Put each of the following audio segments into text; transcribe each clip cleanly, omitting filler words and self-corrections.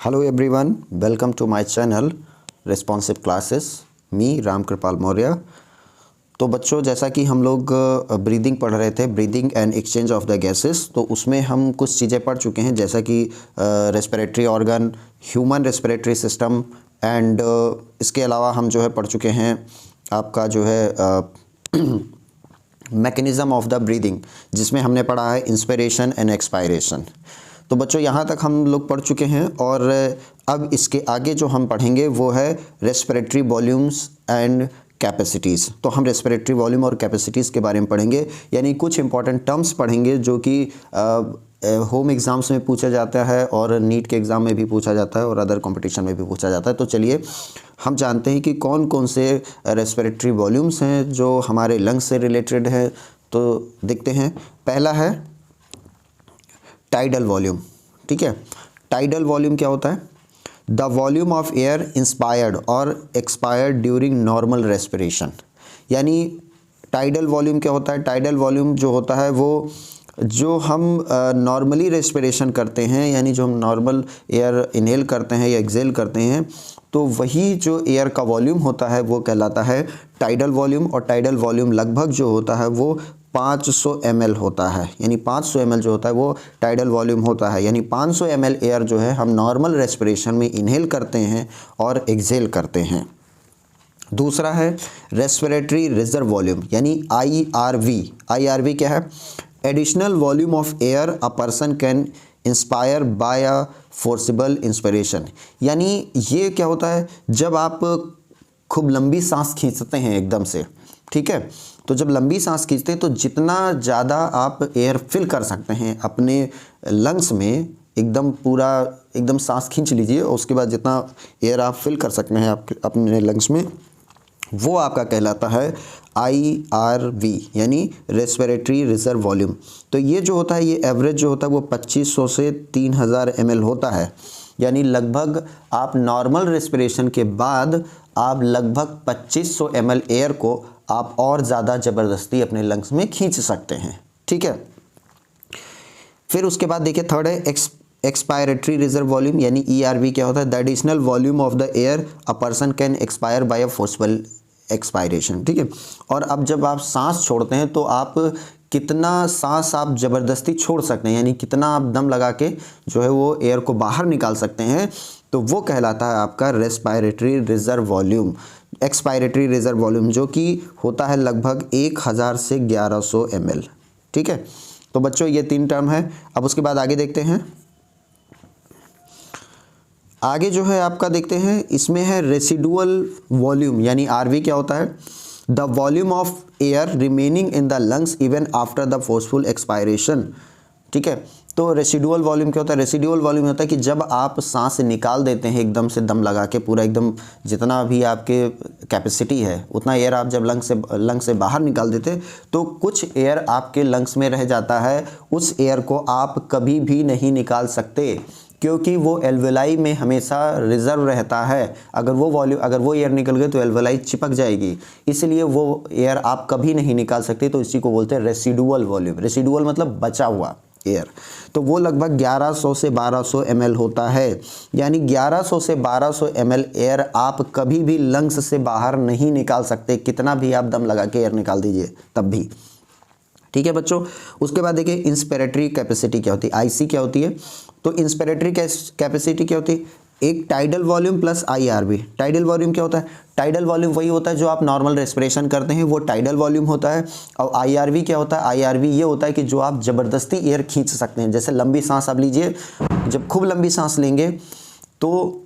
Hello everyone, welcome to my channel Responsive Classes. मी राम कृपाल मौर्य। तो बच्चों, जैसा कि हम लोग ब्रीदिंग पढ़ रहे थे, breathing and exchange of the gases, तो उसमें हम कुछ चीज़ें पढ़ चुके हैं, जैसा कि respiratory organ, human respiratory system and इसके अलावा हम जो है पढ़ चुके हैं आपका जो है मैकेनिज़्म ऑफ द ब्रीदिंग, जिसमें हमने पढ़ा है इंस्पिरेशन एंड एक्सपायरेशन। तो बच्चों, यहाँ तक हम लोग पढ़ चुके हैं और अब इसके आगे जो हम पढ़ेंगे वो है रेस्पिरेटरी वॉल्यूम्स एंड कैपेसिटीज़। तो हम रेस्पिरेटरी वॉल्यूम और कैपेसिटीज़ के बारे में पढ़ेंगे, यानी कुछ इंपॉर्टेंट टर्म्स पढ़ेंगे जो कि होम एग्ज़ाम्स में पूछा जाता है और नीट के एग्ज़ाम में भी पूछा जाता है और अदर कंपटीशन में भी पूछा जाता है। तो चलिए हम जानते हैं कि कौन कौन से रेस्पिरेटरी वॉल्यूम्स हैं जो हमारे लंग्स से रिलेटेड है। तो देखते हैं, पहला है टाइडल वॉल्यूम। ठीक है, टाइडल वॉल्यूम क्या होता है? The volume of air inspired और एक्सपायर्ड ड्यूरिंग नॉर्मल रेस्पिरेशन। यानी टाइडल वॉल्यूम क्या होता है? टाइडल वॉल्यूम जो होता है वो जो हम नॉर्मली रेस्पिरेशन करते हैं, यानी जो हम नॉर्मल एयर इनहेल करते हैं या एक्सेल करते हैं, तो वही जो एयर का वॉल्यूम होता है वो कहलाता है टाइडल वॉल्यूम। और टाइडल वॉल्यूम लगभग जो होता है वो 500 ml होता है, यानी 500 ml जो होता है वो टाइडल वॉल्यूम होता है। यानी 500 ml एयर जो है हम नॉर्मल रेस्पिरेशन में इनहेल करते हैं और एक्सेल करते हैं। दूसरा है रेस्पिरेटरी रिजर्व वॉल्यूम, यानी IRV। IRV क्या है? Additional volume of air a person can inspire by a forcible inspiration. यानी ये क्या होता है? जब आप खूब लंबी सांस खींचते हैं एकदम से, ठीक है, तो जब लंबी सांस खींचते हैं तो जितना ज़्यादा आप एयर फिल कर सकते हैं अपने लंग्स में, एकदम पूरा एकदम सांस खींच लीजिए और उसके बाद जितना एयर आप फिल कर सकते हैं आपके अपने लंग्स में, वो आपका कहलाता है IRV, यानी रेस्पिरेटरी रिजर्व वॉल्यूम। तो ये जो होता है, ये एवरेज जो होता है वो 2500 से 3000 ml होता है। यानी लगभग आप नॉर्मल रेस्पिरेशन के बाद आप लगभग 2500 ml एयर को आप और ज़्यादा ज़बरदस्ती अपने लंग्स में खींच सकते हैं। ठीक है, फिर उसके बाद देखिए थर्ड है एक्सपायरेटरी रिजर्व वॉल्यूम, यानी ERV क्या होता है? The additional volume of the air a person can expire by a forceful expiration. ठीक है, और अब जब आप सांस छोड़ते हैं तो आप कितना सांस आप ज़बरदस्ती छोड़ सकते हैं, यानी कितना आप दम लगा के जो है वो एयर को बाहर निकाल सकते हैं, तो वो कहलाता है आपका respiratory reserve volume. Expiratory reserve volume जो कि होता है लगभग 1000 से 1100 ml। ठीक है, तो बच्चों ये 3 टर्म है। अब उसके बाद आगे देखते हैं, आगे जो है आपका देखते हैं, इसमें है रेसिडुअल वॉल्यूम, यानी RV क्या होता है? The volume of air remaining in the lungs even after the forceful expiration. ठीक है, तो रेसिडुअल वॉल्यूम क्या होता है? रेसिडुअल वॉल्यूम होता है कि जब आप सांस निकाल देते हैं एकदम से दम लगा के, पूरा एकदम जितना भी आपके कैपेसिटी है उतना एयर आप जब लंग से बाहर निकाल देते हैं, तो कुछ एयर आपके लंग्स में रह जाता है। उस एयर को आप कभी भी नहीं निकाल सकते, क्योंकि वो एल्वेलाई में हमेशा रिजर्व रहता है। अगर वो एयर निकल गए तो एल्वेलाई चिपक जाएगी, इसलिए वो एयर आप कभी नहीं निकाल सकते। तो इसी को बोलते हैं रेसिडुअल वॉल्यूम। रेसिडुअल मतलब बचा हुआ एयर। तो वो लगभग 1100 से 1200 ml होता है, यानी 1100 से 1200 ml एयर आप कभी भी लंग्स से बाहर नहीं निकाल सकते, कितना भी आप दम लगा के एयर निकाल दीजिए तब भी। ठीक है बच्चों, उसके बाद देखिए इंस्पिरेटरी कैपेसिटी क्या होती है? IC क्या होती है? तो इंस्पिरेटरी कैपेसिटी क्या होती है? एक tidal volume plus IRV। Tidal volume क्या होता है? टाइडल वॉल्यूम वही होता है जो आप नॉर्मल रेस्पिरेशन करते हैं, वो टाइडल वॉल्यूम होता है। और IRV क्या होता है? IRV ये होता है कि जो आप ज़बरदस्ती एयर खींच सकते हैं। जैसे लंबी सांस आप लीजिए, जब खूब लंबी सांस लेंगे तो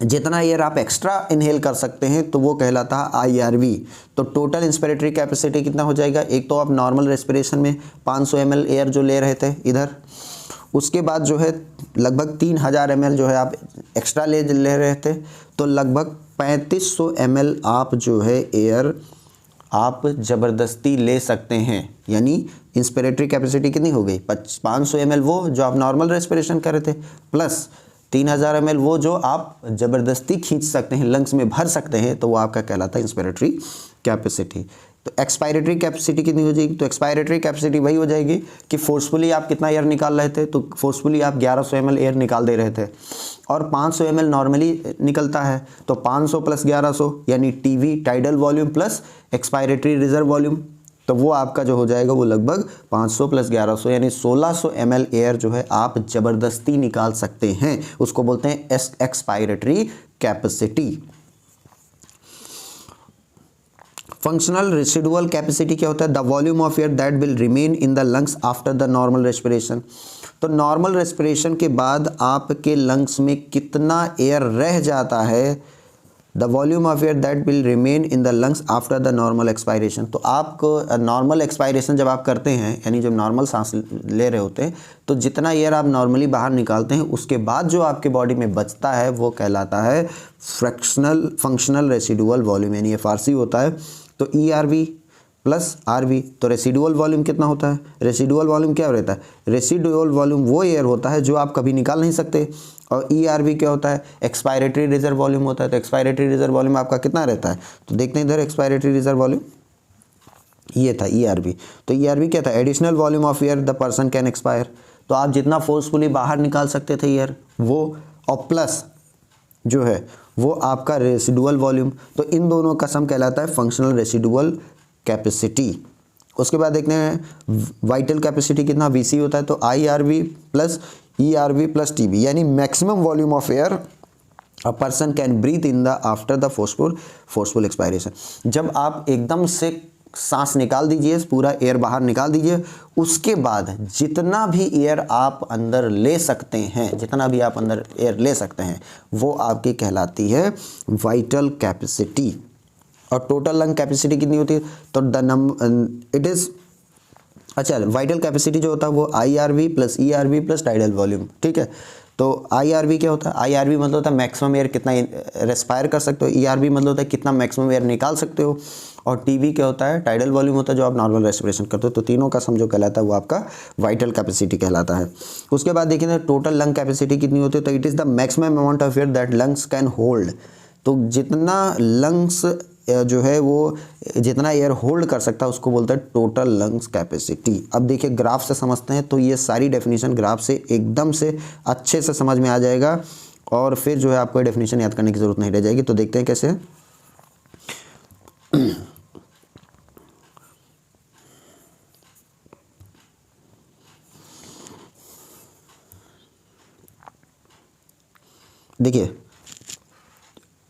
जितना एयर आप एक्स्ट्रा इनहेल कर सकते हैं तो वो कहलाता है IRV। तो टोटल इंस्पिरेटरी कैपेसिटी कितना हो जाएगा? एक तो आप नॉर्मल रेस्पिरेशन में 500 ml एयर जो ले रहे थे इधर, उसके बाद जो है लगभग 3000 ml जो है आप एक्स्ट्रा ले रहे थे, तो लगभग 3500 ml आप जो है एयर आप ज़बरदस्ती ले सकते हैं। यानी इंस्पिरेटरी कैपेसिटी कितनी हो गई? 500 ml वो जो आप नॉर्मल रेस्पिरेशन कर रहे थे, प्लस 3000 ml वो जो आप ज़बरदस्ती खींच सकते हैं, लंग्स में भर सकते हैं, तो वो आपका कहलाता है इंस्पिरेटरी कैपेसिटी। तो एक्सपायरेटरी कैपेसिटी कितनी हो जाएगी, तो एक्सपायरेटरी कैपेसिटी वही हो जाएगी कि फोर्सफुली आप कितना एयर निकाल रहे थे, तो फोर्सफुली आप 1100 ml एयर निकाल दे रहे थे और 500 ml नॉर्मली निकलता है, तो 500 प्लस 1100 यानी TV tidal volume plus expiratory reserve volume, तो वो आपका जो हो जाएगा वो लगभग 500 प्लस 1100 यानी 1600 ml एयर जो है आप ज़बरदस्ती निकाल सकते हैं, उसको बोलते हैं expiratory capacity. Functional residual capacity क्या होता है, the volume of air that will remain in the lungs after the normal respiration. तो नॉर्मल रेस्पिरेशन के बाद आपके लंग्स में कितना एयर रह जाता है, the volume of air that will remain in the lungs after the normal expiration. तो आपको नॉर्मल एक्सपायरेशन जब आप करते हैं यानी जब नॉर्मल सांस ले रहे होते हैं तो जितना एयर आप नॉर्मली बाहर निकालते हैं उसके बाद जो आपके बॉडी में बचता है वो कहलाता है फंक्शनल रेसिडुअल वॉल्यूम यानी एफआरसी होता है। तो ERV प्लस RV, तो रेसिडुअल वॉल्यूम कितना होता है, रेसिडुअल वॉल्यूम क्या रहता है, रेसिडुअल वॉल्यूम वो एयर होता है जो आप कभी निकाल नहीं सकते। और ERV क्या होता है, एक्सपायरेटरी रिजर्व वॉल्यूम होता है। तो एक्सपायरेटरी रिजर्व वॉल्यूम आपका कितना रहता है, तो देखते हैं इधर एक्सपायरेटरी रिजर्व वॉल्यूम ये था ERV। तो ERV क्या था, additional volume of air the person can expire. तो आप जितना फोर्सफुली बाहर निकाल सकते थे एयर वो, और प्लस जो है वो आपका रेसिडुअल वॉल्यूम, तो इन दोनों का सम कहलाता है फंक्शनल रेसिडुअल कैपेसिटी। उसके बाद देखते हैं वाइटल कैपेसिटी कितना VC होता है, तो IRV plus ERV plus TB यानी maximum volume of air a person can breathe in the after the forceful expiration. जब आप एकदम से सांस निकाल दीजिए, पूरा एयर बाहर निकाल दीजिए, उसके बाद जितना भी एयर आप अंदर ले सकते हैं, जितना भी आप अंदर एयर ले सकते हैं वो आपकी कहलाती है वाइटल कैपेसिटी। और टोटल लंग कैपेसिटी कितनी होती है, तो इट इज़ अच्छा वाइटल कैपेसिटी जो होता है वो IRV plus ERV plus tidal volume, ठीक है। तो IRV क्या होता है, IRV मतलब होता है मैक्सिमम एयर कितना रेस्पायर कर सकते हो, ERV मतलब होता है कितना मैक्सिमम एयर निकाल सकते हो, और TB क्या होता है, टाइडल वॉल्यूम होता है जो आप नॉर्मल रेस्पिरेशन करते हो। तो तीनों का सम जो कहलाता है वो आपका वाइटल कैपेसिटी कहलाता है। उसके बाद देखिए टोटल लंग कैपेसिटी कितनी होती है, तो it is the maximum amount of air that lungs can hold. तो जितना लंग्स जो है वो जितना एयर होल्ड कर सकता है उसको बोलते हैं टोटल लंग्स कैपेसिटी। अब देखिए ग्राफ से समझते हैं, तो ये सारी डेफिनेशन ग्राफ से एकदम से अच्छे से समझ में आ जाएगा और फिर जो है आपको डेफिनेशन याद करने की ज़रूरत नहीं रह जाएगी। तो देखते हैं कैसे। देखिए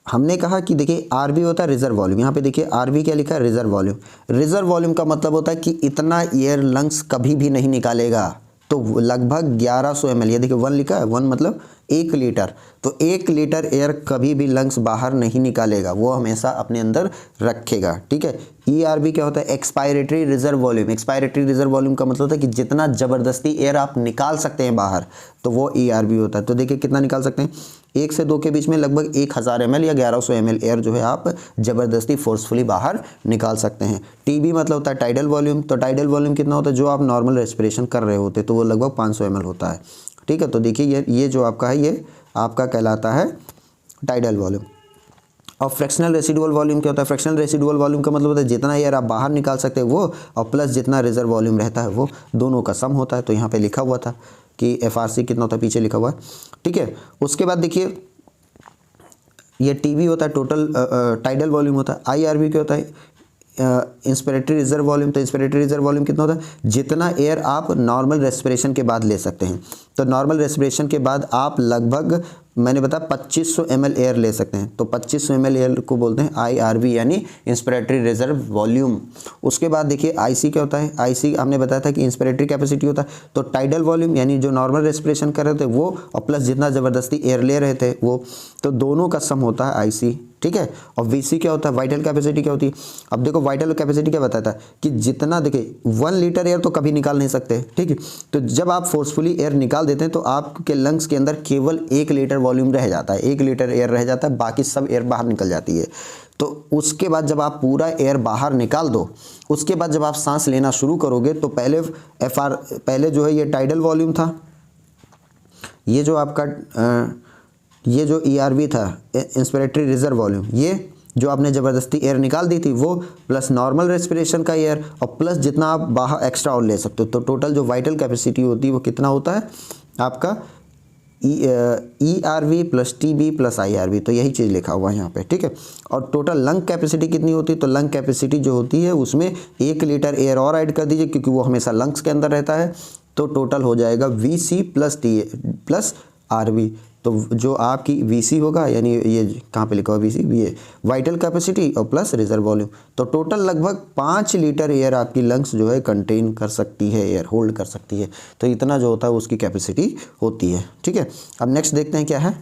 हमने कहा कि देखिए RV होता है रिजर्व वॉल्यूम, यहाँ पे देखिए RV क्या लिखा है, रिजर्व वॉल्यूम। रिजर्व वॉल्यूम का मतलब होता है कि इतना एयर लंग्स कभी भी नहीं निकालेगा, तो लगभग 1100 ml, ये देखिए 1 लिखा है, 1 मतलब 1 लीटर, तो 1 लीटर एयर कभी भी लंग्स बाहर नहीं निकालेगा, वो हमेशा अपने अंदर रखेगा, ठीक है। ERV क्या होता है, expiratory reserve volume. Expiratory reserve volume का मतलब होता है कि जितना ज़बरदस्ती एयर आप निकाल सकते हैं बाहर, तो वो ERV होता है। तो देखिए कितना निकाल सकते हैं, 1 से 2 के बीच में लगभग 1000 ml या 1100 ml एयर जो है आप ज़बरदस्ती फोर्सफुली बाहर निकाल सकते हैं। TB मतलब होता है टाइडल वॉल्यूम। तो टाइडल वॉल्यूम कितना होता है, जो आप नॉर्मल रेस्पिरेशन कर रहे होते तो वो लगभग 500 ml होता है, ठीक है। तो देखिए ये जो आपका है ये आपका कहलाता है टाइडल वॉल्यूम। और फ्रैक्शनल रेसिडुअल वॉल्यूम क्या होता है, फ्रैक्शनल रेसिडुअल वॉल्यूम का मतलब होता है जितना एयर आप बाहर निकाल सकते हैं वो, और प्लस जितना रिजर्व वॉल्यूम रहता है वो, दोनों का सम होता है। तो यहाँ पे लिखा हुआ था कि FRC कितना होता है, पीछे लिखा हुआ है, ठीक है। उसके बाद देखिए ये TB होता है टोटल टाइडल वॉल्यूम होता है। IRV क्या होता है, इंस्पिरेटरी रिजर्व वॉल्यूम। तो इंस्पिरेटरी रिजर्व वॉल्यूम कितना होता है, जितना एयर आप नॉर्मल रेस्पिरेशन के बाद ले सकते हैं। तो नॉर्मल रेस्पिरेशन के बाद आप लगभग मैंने बताया 2500 ml एयर ले सकते हैं, तो 2500 ml एयर को बोलते हैं IRV यानी इंस्पिरेटरी रिजर्व वॉल्यूम। उसके बाद देखिए IC क्या होता है, IC हमने बताया था कि इंस्पिरेटरी कैपेसिटी होता है। तो टाइडल वॉल्यूम यानी जो नॉर्मल रेस्पिरेशन कर रहे थे वो, और प्लस जितना ज़बरदस्ती एयर ले रहे थे वो, तो दोनों का सम होता है IC, ठीक है। और VC क्या होता है, वाइटल कैपेसिटी क्या होती है। अब देखो वाइटल कैपेसिटी क्या बताता है कि जितना देखिए 1 लीटर एयर तो कभी निकाल नहीं सकते, ठीक है। तो जब आप फोर्सफुली एयर निकाल देते हैं तो आपके लंग्स के अंदर केवल 1 लीटर वॉल्यूम रह जाता है, 1 लीटर एयर रह जाता है, बाकी सब एयर बाहर निकल जाती है। तो उसके बाद जब आप पूरा एयर बाहर निकाल दो, उसके बाद जब आप सांस लेना शुरू करोगे तो पहले जो है ये टाइडल वॉल्यूम था, ये जो आपका ये जो ERV था इंस्पिरेटरी रिजर्व वॉल्यूम, जो आपने ज़बरदस्ती एयर निकाल दी थी वो, प्लस नॉर्मल रेस्पिरेशन का एयर, और प्लस जितना आप बाहर एक्स्ट्रा और ले सकते हो, तो टोटल जो वाइटल कैपेसिटी होती है वो कितना होता है आपका ERV plus TB plus IRV। तो यही चीज़ लिखा हुआ है यहाँ पे, ठीक है। और टोटल लंग कैपेसिटी कितनी होती है, तो लंग कैपेसिटी जो होती है उसमें 1 लीटर एयर और ऐड कर दीजिए, क्योंकि वो हमेशा लंग्स के अंदर रहता है। तो टोटल हो जाएगा VC plus TA plus RV। तो जो आपकी VC होगा, यानी ये कहाँ पे लिखा हुआ VC, ये वाइटल कैपेसिटी और प्लस रिजर्व वॉल्यूम। तो टोटल लगभग 5 लीटर एयर आपकी लंग्स जो है कंटेन कर सकती है, एयर होल्ड कर सकती है। तो इतना जो होता है उसकी कैपेसिटी होती है, ठीक है। अब नेक्स्ट देखते हैं क्या है,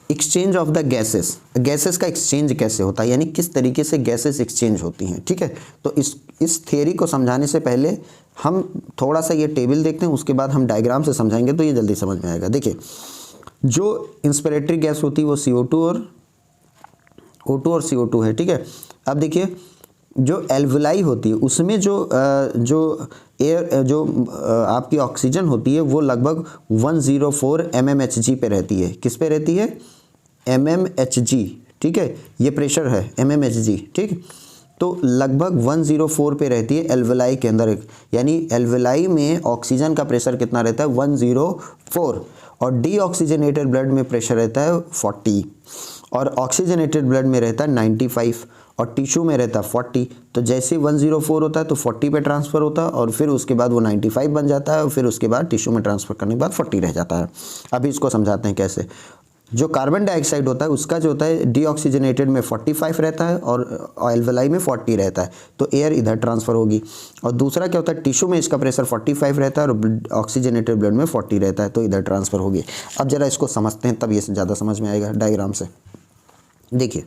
exchange of the gases. Gases का एक्सचेंज कैसे होता है, यानी किस तरीके से गैसेस एक्सचेंज होती हैं, ठीक है। तो इस थ्योरी को समझाने से पहले हम थोड़ा सा ये टेबल देखते हैं, उसके बाद हम डायग्राम से समझाएंगे तो ये जल्दी समझ में आएगा। देखिए, जो इंस्पिरेटरी गैस होती है वो CO2 और O2 और CO2 है, ठीक है। अब देखिए, जो एल्वुलाई होती है उसमें जो एयर जो आपकी ऑक्सीजन होती है वो लगभग 104 mmHg पे रहती है। किस पे रहती है, mmHg, ठीक है। ये प्रेशर है mmHg, ठीक। तो लगभग 104 पे रहती है एल्वुलाई के अंदर, यानी एल्वुलाई में ऑक्सीजन का प्रेशर कितना रहता है 104, और डीऑक्सीजनेटेड ब्लड में प्रेशर रहता है 40, और ऑक्सीजनेटेड ब्लड में रहता है 95, और टिश्यू में रहता है 40। तो जैसे 104 होता है तो 40 पे ट्रांसफ़र होता है, और फिर उसके बाद वो 95 बन जाता है, और फिर उसके बाद टिश्यू में ट्रांसफ़र करने के बाद 40 रह जाता है। अभी इसको समझाते हैं कैसे। जो कार्बन डाइऑक्साइड होता है उसका जो होता है डीऑक्सीजनेटेड में 45 रहता है, और एल्वुलाई में 40 रहता है, तो एयर इधर ट्रांसफ़र होगी। और दूसरा क्या होता है, टिश्यू में इसका प्रेशर 45 रहता है और ऑक्सीजनेटेड ब्लड में 40 रहता है, तो इधर ट्रांसफ़र होगी। अब जरा इसको समझते हैं, तब ये ज़्यादा समझ में आएगा डायग्राम से। देखिए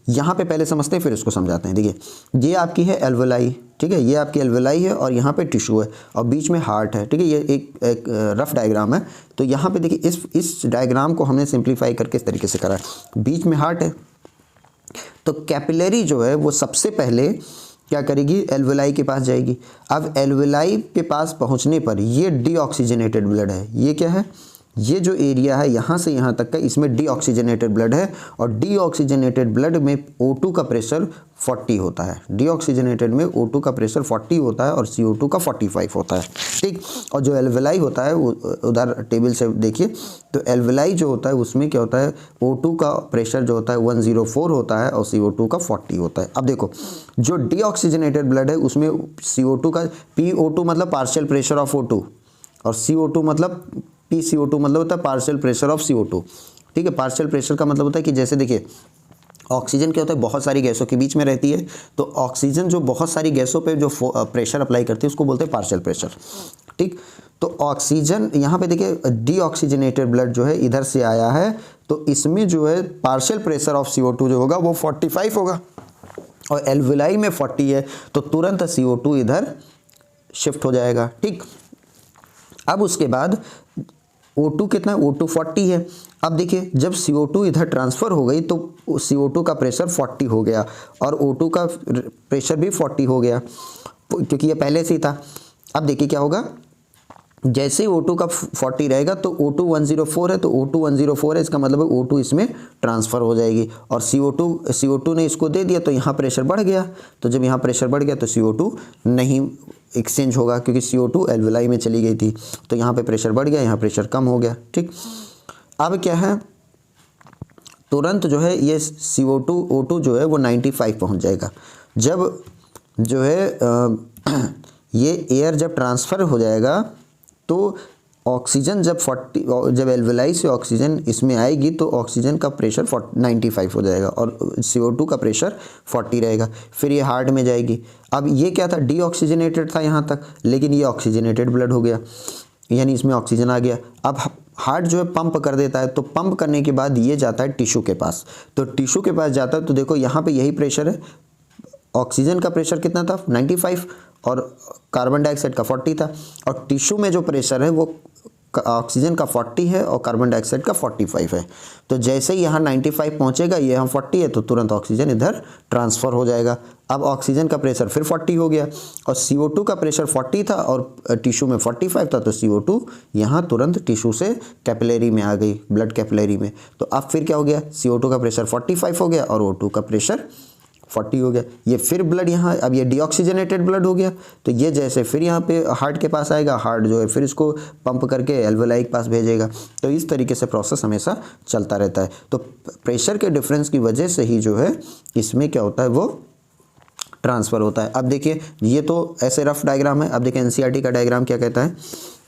यहाँ पे पहले समझते हैं फिर इसको समझाते हैं। देखिए, ये आपकी है एल्वुलाई, ठीक है, ये आपकी एल्वुलाई है, और यहाँ पे टिश्यू है, और बीच में हार्ट है, ठीक है। ये एक रफ डायग्राम है। तो यहाँ पे देखिए, इस डायग्राम को हमने सिंप्लीफाई करके इस तरीके से करा है। बीच में हार्ट है, तो कैपिलरी जो है वो सबसे पहले क्या करेगी, एल्वुलाई के पास जाएगी। अब एल्वुलाई के पास पहुँचने पर ये डीऑक्सीजनेटेड ब्लड है, ये क्या है, ये जो एरिया है यहाँ से यहाँ तक का, इसमें डीऑक्सीजनेटेड ब्लड है, और डीऑक्सीजनेटेड ब्लड में O2 का प्रेशर 40 होता है। डीऑक्सीजनेटेड में O2 का प्रेशर 40 होता है और CO2 का 45 होता है, ठीक। और जो एल्वुलाई होता है वो उधर टेबल से देखिए, तो एल्वुलाई जो होता है उसमें क्या होता है, O2 का प्रेशर जो होता है 104 होता है और CO2 का 40 होता है। अब देखो, जो डीऑक्सीजनेटेड ब्लड है उसमें CO2 का PO2 मतलब पार्शियल प्रेशर ऑफ O2, और CO2 मतलब PCO2 मतलब होता है पार्शियल प्रेशर ऑफ CO2, ठीक है। पार्शियल प्रेशर का मतलब होता है कि जैसे देखिए, ऑक्सीजन क्या होता है, बहुत सारी गैसों के बीच में रहती है, तो ऑक्सीजन जो बहुत सारी गैसों पे जो प्रेशर अप्लाई करती है उसको बोलते हैं पार्शियल प्रेशर, ठीक। तो ऑक्सीजन यहाँ पे देखिए, डीऑक्सीजनेटेड ब्लड जो है इधर से आया है, तो इसमें जो है पार्शियल प्रेशर ऑफ CO2 जो होगा वो 45 होगा, और एल्वुलाई में 40 है, तो तुरंत CO2 इधर शिफ्ट हो जाएगा, ठीक। अब उसके बाद O2 कितना है, O2 40 है। अब देखिए, जब CO2 इधर ट्रांसफ़र हो गई तो CO2 का प्रेशर 40 हो गया, और O2 का प्रेशर भी 40 हो गया, क्योंकि ये पहले से ही था। अब देखिए क्या होगा, जैसे O2 का 40 रहेगा तो O2 104 है, तो O2 104 है, इसका मतलब है O2 इसमें ट्रांसफ़र हो जाएगी, और CO2 ने इसको दे दिया, तो यहाँ प्रेशर बढ़ गया। तो जब यहाँ प्रेशर बढ़ गया तो CO2 नहीं एक्सचेंज होगा, क्योंकि CO2 एल्वुलाई में चली गई थी, तो यहाँ पे प्रेशर बढ़ गया, यहाँ प्रेशर कम हो गया, ठीक। अब क्या है, तुरंत जो है ये O2 जो है वो 95 पहुँच जाएगा। जब जो है ये एयर जब ट्रांसफ़र हो जाएगा तो ऑक्सीजन जब एल्वुलाई से ऑक्सीजन इसमें आएगी तो ऑक्सीजन का प्रेशर 95 हो जाएगा, और CO2 का प्रेशर 40 रहेगा। फिर ये हार्ट में जाएगी। अब ये क्या था, डीऑक्सीजनेटेड था यहाँ तक, लेकिन ये ऑक्सीजनेटेड ब्लड हो गया, यानी इसमें ऑक्सीजन आ गया। अब हार्ट जो है पंप कर देता है, तो पंप करने के बाद ये जाता है टिश्यू के पास। तो टिश्यू के पास जाता है, तो देखो यहाँ पे यही प्रेशर है, ऑक्सीजन का प्रेशर कितना था 95, और कार्बन डाइऑक्साइड का 40 था, और टिश्यू में जो प्रेशर है वो ऑक्सीजन का 40 है और कार्बन डाइऑक्साइड का 45 है। तो जैसे ही यहाँ 95 पहुँचेगा, ये यहाँ 40 है, तो तुरंत ऑक्सीजन इधर ट्रांसफ़र हो जाएगा। अब ऑक्सीजन का प्रेशर फिर 40 हो गया और CO2 का प्रेशर 40 था और टिश्यू में 45 था, तो CO2 यहाँ तुरंत टिश्यू से कैपिलरी में आ गई, ब्लड कैपिलरी में। तो अब फिर क्या हो गया, CO2 का प्रेशर 45 हो गया और O2 का प्रेशर 40 हो गया। ये फिर ब्लड यहाँ, अब ये डीऑक्सीजनेटेड ब्लड हो गया, तो ये जैसे फिर यहाँ पे हार्ट के पास आएगा, हार्ट जो है फिर इसको पंप करके एल्वेलाई के पास भेजेगा। तो इस तरीके से प्रोसेस हमेशा चलता रहता है। तो प्रेशर के डिफरेंस की वजह से ही जो है इसमें क्या होता है, वो ट्रांसफ़र होता है। अब देखिए, ये तो ऐसे रफ डायग्राम है। अब देखिए NCERT का डायग्राम क्या कहता है।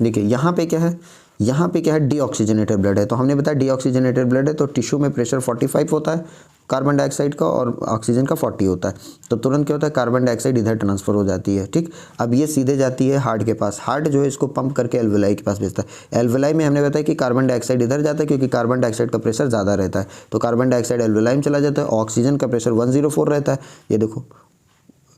देखिए यहाँ पे क्या है, यहाँ पे क्या है, डीऑक्सीजनेटेड ब्लड है। तो हमने बताया डीऑक्सीजनेटेड ब्लड है, तो टिश्यू में प्रेशर 45 होता है कार्बन डाइऑक्साइड का और ऑक्सीजन का 40 होता है। तो तुरंत क्या होता है, कार्बन डाइऑक्साइड इधर ट्रांसफ़र हो जाती है। ठीक, अब ये सीधे जाती है हार्ट के पास। हार्ट जो है इसको पंप करके एल्वेलाई के पास भेजता है। एल्वेलाई में हमने बताया कि कार्बन डाइऑक्साइड इधर जाता है क्योंकि कार्बन डाइऑक्साइड का प्रेशर ज़्यादा रहता है। तो कार्बन डाइऑक्साइड एल्वेलाई में चला जाता है। ऑक्सीजन का प्रेशर 104 रहता है। ये देखो,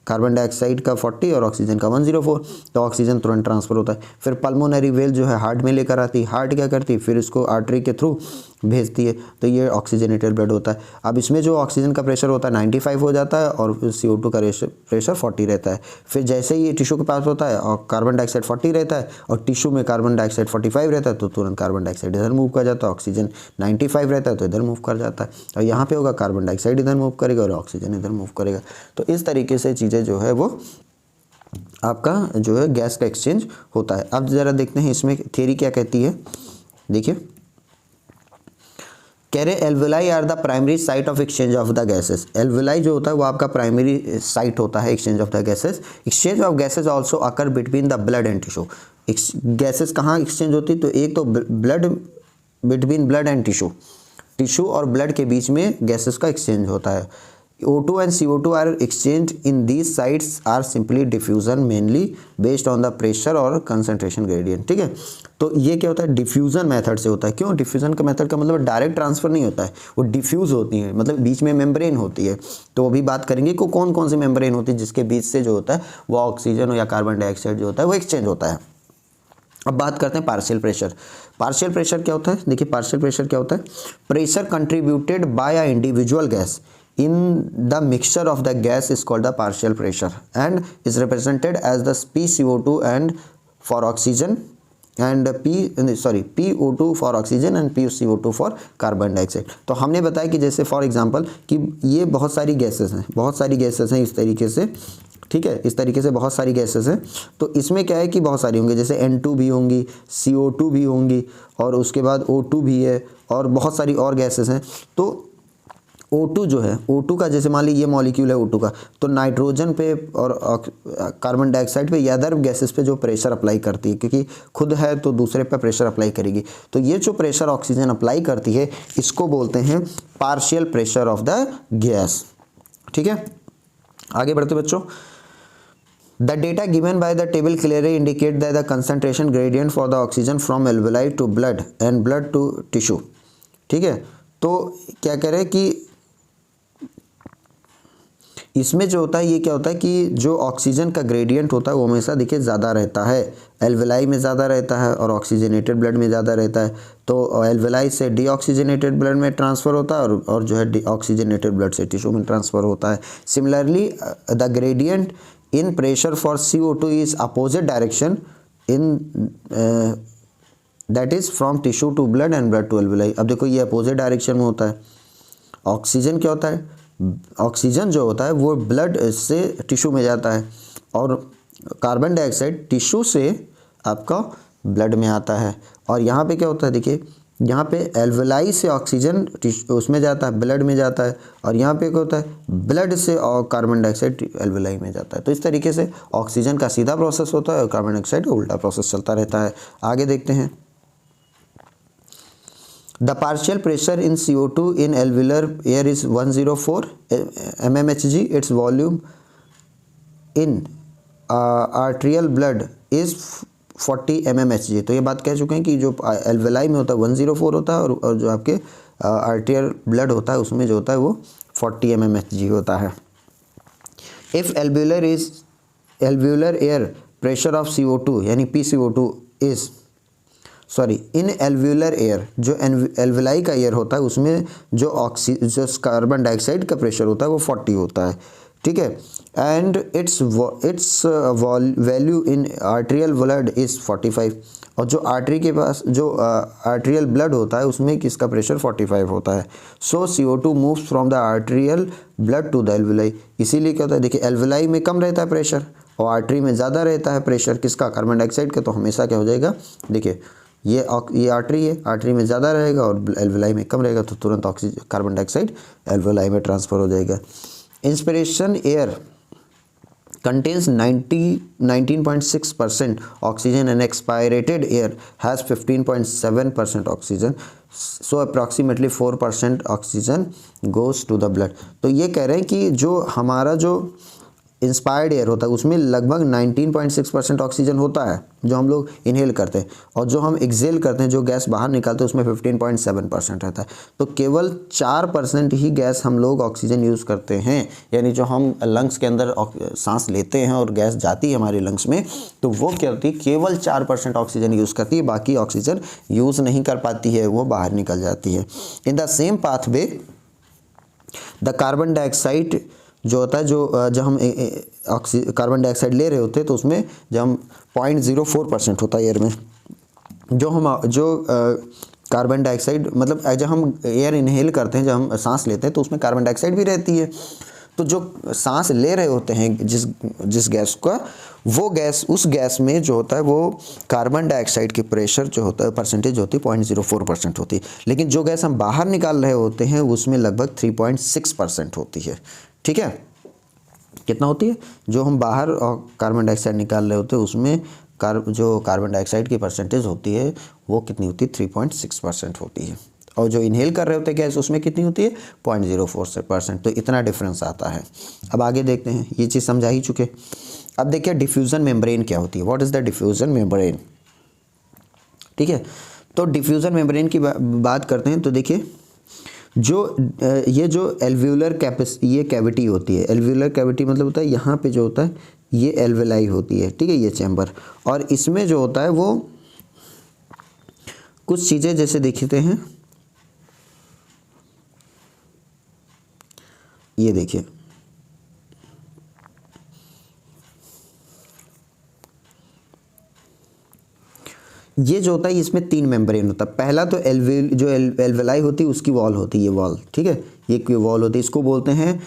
कार्बन डाइऑक्साइड का 40 और ऑक्सीजन का 104, तो ऑक्सीजन तुरंत ट्रांसफ़र होता है। फिर पल्मोनरी वेल जो है हार्ट में लेकर आती है। हार्ट क्या करती है, फिर इसको आर्टरी के थ्रू भेजती है। तो ये ऑक्सीजनेटेड ब्लड होता है। अब इसमें जो ऑक्सीजन का प्रेशर होता है 95 हो जाता है और CO2 का प्रेशर 40 रहता है। फिर जैसे ही ये टिश्यू के पास होता है और कार्बन डाइऑक्साइड 40 रहता है और टिश्यू में कार्बन डाइऑक्साइड 45 रहता है, तो तुरंत कार्बन डाइऑक्साइड इधर मूव कर जाता है। ऑक्सीजन 95 रहता है तो इधर मूव कर जाता है। और यहाँ पे होगा कार्बन डाइऑक्साइड इधर मूव करेगा और ऑक्सीजन इधर मूव करेगा। तो इस तरीके से चीज़ें जो है वो आपका जो है गैस का एक्सचेंज होता है। अब ज़रा देखते हैं इसमें थ्योरी क्या कहती है। देखिए, कह रहे alveoli are the primary site of exchange of the gases. Alveoli जो होता है वो आपका प्राइमरी साइट होता है exchange of the gases. Exchange of gases also occur between the blood and tissue. Gases कहाँ एक्सचेंज होती है, तो एक तो blood, between blood and tissue, tissue और ब्लड के बीच में गैसेस का एक्सचेंज होता है। O2 and CO2 are exchanged in these sites are simply diffusion mainly based on the pressure और concentration gradient। ठीक है, तो ये क्या होता है, डिफ्यूज़न मेथड से होता है। क्यों डिफ्यूज़न का मेथड का मतलब डायरेक्ट ट्रांसफ़र नहीं होता है, वो डिफ्यूज़ होती है, मतलब बीच में मेम्ब्रेन होती है। तो अभी बात करेंगे कि कौन कौन सी मेम्ब्रेन होती है जिसके बीच से जो होता है वो ऑक्सीजन या कार्बन डाइऑक्साइड जो होता है वो एक्सचेंज होता है। अब बात करते हैं पार्शियल प्रेशर। पार्शियल प्रेशर क्या होता है, देखिए पार्शियल प्रेशर क्या होता है, pressure contributed bye a individual gas in the mixture of the gas is called the partial pressure and is represented as the PCO2 and for oxygen and PO2 for oxygen and PCO2 for carbon dioxide। तो हमने बताया कि जैसे for example कि ये बहुत सारी gases हैं इस तरीके से। ठीक है, इस तरीके से बहुत सारी गैसेस हैं। तो इसमें क्या है कि बहुत सारी होंगी, जैसे N2 भी होंगी, CO2 भी होंगी और उसके बाद O2 भी है और बहुत सारी और गैसेस हैं। तो O2 जो है, O2 का जैसे मान लीजिए ये मॉलिक्यूल है O2 का, तो नाइट्रोजन पे और कार्बन डाइऑक्साइड पे या अदर गैसेस पे जो प्रेशर अप्लाई करती है, क्योंकि खुद है तो दूसरे पे प्रेशर अप्लाई करेगी, तो ये जो प्रेशर ऑक्सीजन अप्लाई करती है इसको बोलते हैं partial pressure of the gas. ठीक है, आगे बढ़ते बच्चों। The data given by the table clearly indicate that the concentration gradient for the oxygen from alveoli to blood and blood to tissue। ठीक है, तो क्या कह रहे हैं कि इसमें जो होता है ये क्या होता है कि जो ऑक्सीजन का ग्रेडियंट होता है वो हमेशा देखिए ज़्यादा रहता है, एल्वेलाई में ज़्यादा रहता है और ऑक्सीजनेटेड ब्लड में ज़्यादा रहता है। तो एल्वेलाई से डीऑक्सीजनेटेड ब्लड में ट्रांसफ़र होता है और जो है ऑक्सीजनेटेड ब्लड से टिश्यू में ट्रांसफ़र होता है। Similarly the gradient in pressure for CO2 is opposite direction in that is from tissue to blood and blood to alveoli. अब देखो ये अपोजिट डायरेक्शन में होता है। ऑक्सीजन क्या होता है, ऑक्सीजन जो होता है वो ब्लड से टिश्यू में जाता है और कार्बन डाइऑक्साइड टिश्यू से आपका ब्लड में आता है। और यहाँ पे क्या होता है, देखिए यहाँ पे एल्वेलाई से ऑक्सीजन उसमें जाता है, ब्लड में जाता है, और यहाँ पे क्या होता है, ब्लड से और कार्बन डाइऑक्साइड एल्वेलाई में जाता है। तो इस तरीके से ऑक्सीजन का सीधा प्रोसेस होता है और कार्बन डाइऑक्साइड का उल्टा प्रोसेस चलता रहता है। आगे देखते हैं। The partial pressure in CO2 in alveolar air is 104 mmHg. Its volume in arterial blood is 40 mmHg। तो ये बात कह चुके हैं कि जो एल्वेलाई में होता है 104 होता है और जो आपके आर्टियल ब्लड होता है उसमें जो होता है वो 40 mmHg होता है। If alveolar air pressure of CO2 यानी PCO2 is sorry in alveolar air, जो एल्वुलाई का एयर होता है उसमें जो कार्बन डाइऑक्साइड का प्रेशर होता है वो 40 होता है, ठीक है। And it's value in arterial blood is 45, और जो आर्टरी के पास जो आर्टेरियल ब्लड होता है उसमें किसका प्रेशर 45 होता है। So CO2 moves from the arterial blood to the alveoli. इसीलिए क्या होता है, देखिए एल्वुलाई में कम रहता है प्रेशर और आर्टरी में ज़्यादा रहता है प्रेशर किसका, कार्बन डाइऑक्साइड का। तो हमेशा क्या हो जाएगा, देखिए ये आर्टरी है, आर्टरी में ज़्यादा रहेगा और एल्वुलाई में कम रहेगा, तो तुरंत ऑक्सीजन कार्बन डाइऑक्साइड एल्वुलाई में ट्रांसफ़र हो जाएगा। Inspiration air contains 19.6% oxygen and expirated air has 15.7% oxygen, so approximately 4% oxygen goes to the blood। तो ये कह रहे हैं कि जो हमारा जो इंस्पायर्ड एयर होता है उसमें लगभग 19.6% ऑक्सीजन होता है जो हम लोग इनहेल करते हैं, और जो हम एक्सेल करते हैं जो गैस बाहर निकालते हैं उसमें 15.7% रहता है। तो केवल 4% ही गैस हम लोग ऑक्सीजन यूज़ करते हैं, यानी जो हम लंग्स के अंदर सांस लेते हैं और गैस जाती है हमारे लंग्स में, तो वो क्या होती है, केवल 4% ऑक्सीजन यूज़ करती है, बाकी ऑक्सीजन यूज़ नहीं कर पाती है, वो बाहर निकल जाती है। In the same pathway the carbon dioxide जो होता है, जब हम कार्बन डाइऑक्साइड ले रहे होते हैं तो उसमें जब हम 0.04% होता है एयर में, जो कार्बन डाइऑक्साइड मतलब जब हम एयर इनहेल करते हैं, जब हम सांस लेते हैं तो उसमें कार्बन डाइऑक्साइड भी रहती है। तो जो सांस ले रहे होते हैं जिस गैस का, वो गैस, उस गैस में जो होता है वो कार्बन डाइऑक्साइड की प्रेशर जो होता है परसेंटेज होती है 0.04% होती है, लेकिन जो गैस हम बाहर निकाल रहे होते हैं उसमें लगभग 3.6% होती है, ठीक है। कितना होती है, जो हम बाहर कार्बन डाइऑक्साइड निकाल रहे होते हैं उसमें जो कार्बन डाइऑक्साइड की परसेंटेज होती है वो कितनी होती है, 3.6% होती है, और जो इनहेल कर रहे होते हैं गैस उसमें कितनी होती है, 0.04%। तो इतना डिफरेंस आता है। अब आगे देखते हैं, ये चीज़ समझा ही चुके। अब देखिए डिफ्यूज़न मेम्ब्रेन क्या होती है, what is the diffusion membrane, ठीक है। तो डिफ्यूज़न मेम्ब्रेन की बात करते हैं तो देखिए ये जो एल्व्यूलर ये कैविटी होती है, एल्व्यूलर कैविटी मतलब होता है यहाँ पे जो होता है ये एल्वेलाई होती है, ठीक है, ये चैम्बर, और इसमें जो होता है वो कुछ चीज़ें जैसे देखते हैं, ये देखिए ये जो होता है इसमें 3 मेम्ब्रेन होता है। पहला तो एल्वेलाई होती है उसकी वॉल होती है, ये वॉल, ठीक है, ये कोई वॉल होती है, इसको बोलते हैं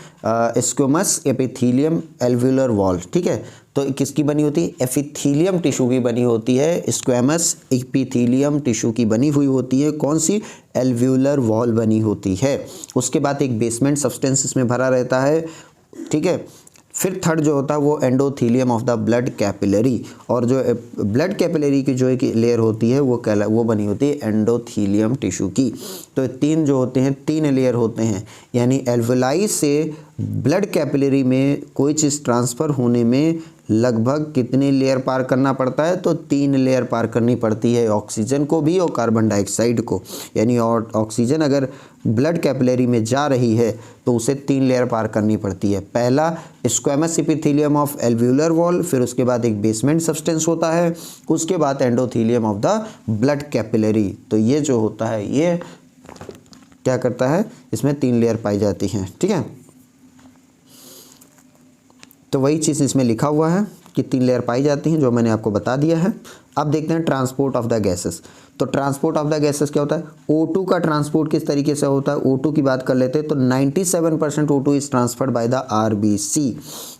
स्क्वेमस एपिथेलियम एल्व्यूलर वॉल, ठीक है। तो किसकी बनी होती है, एपिथेलियम टिश्यू की बनी होती है, स्क्वेमस एपिथेलियम टिश्यू की बनी हुई होती है, कौन सी, एल्व्यूलर वॉल बनी होती है। उसके बाद एक बेसमेंट सब्सटेंस इसमें भरा रहता है, ठीक है। फिर थर्ड जो होता है वो endothelium of the blood capillary, और जो ब्लड कैपिलरी की जो एक लेयर होती है वो बनी होती है एंडोथीलियम टिश्यू की। तो 3 जो होते हैं 3 लेयर होते हैं, यानी एल्वुलाई से ब्लड कैपिलरी में कोई चीज़ ट्रांसफ़र होने में लगभग कितनी लेयर पार करना पड़ता है, तो 3 लेयर पार करनी पड़ती है, ऑक्सीजन को भी और कार्बन डाइऑक्साइड को। यानी और ऑक्सीजन अगर ब्लड कैपिलरी में जा रही है तो उसे 3 लेयर पार करनी पड़ती है। पहला squamous epithelium of alveolar wall, फिर उसके बाद एक बेसमेंट सब्सटेंस होता है, उसके बाद endothelium of the blood capillary. तो ये जो होता है ये क्या करता है, इसमें 3 लेयर पाई जाती हैं, ठीक है। तो वही चीज़ इसमें लिखा हुआ है कि 3 लेयर पाई जाती हैं, जो मैंने आपको बता दिया है। अब देखते हैं ट्रांसपोर्ट ऑफ द गैसेस। तो ट्रांसपोर्ट ऑफ द गैसेस क्या होता है, O2 का ट्रांसपोर्ट किस तरीके से होता है, O2 की बात कर लेते हैं तो 97% O2 is transferred by the RBC,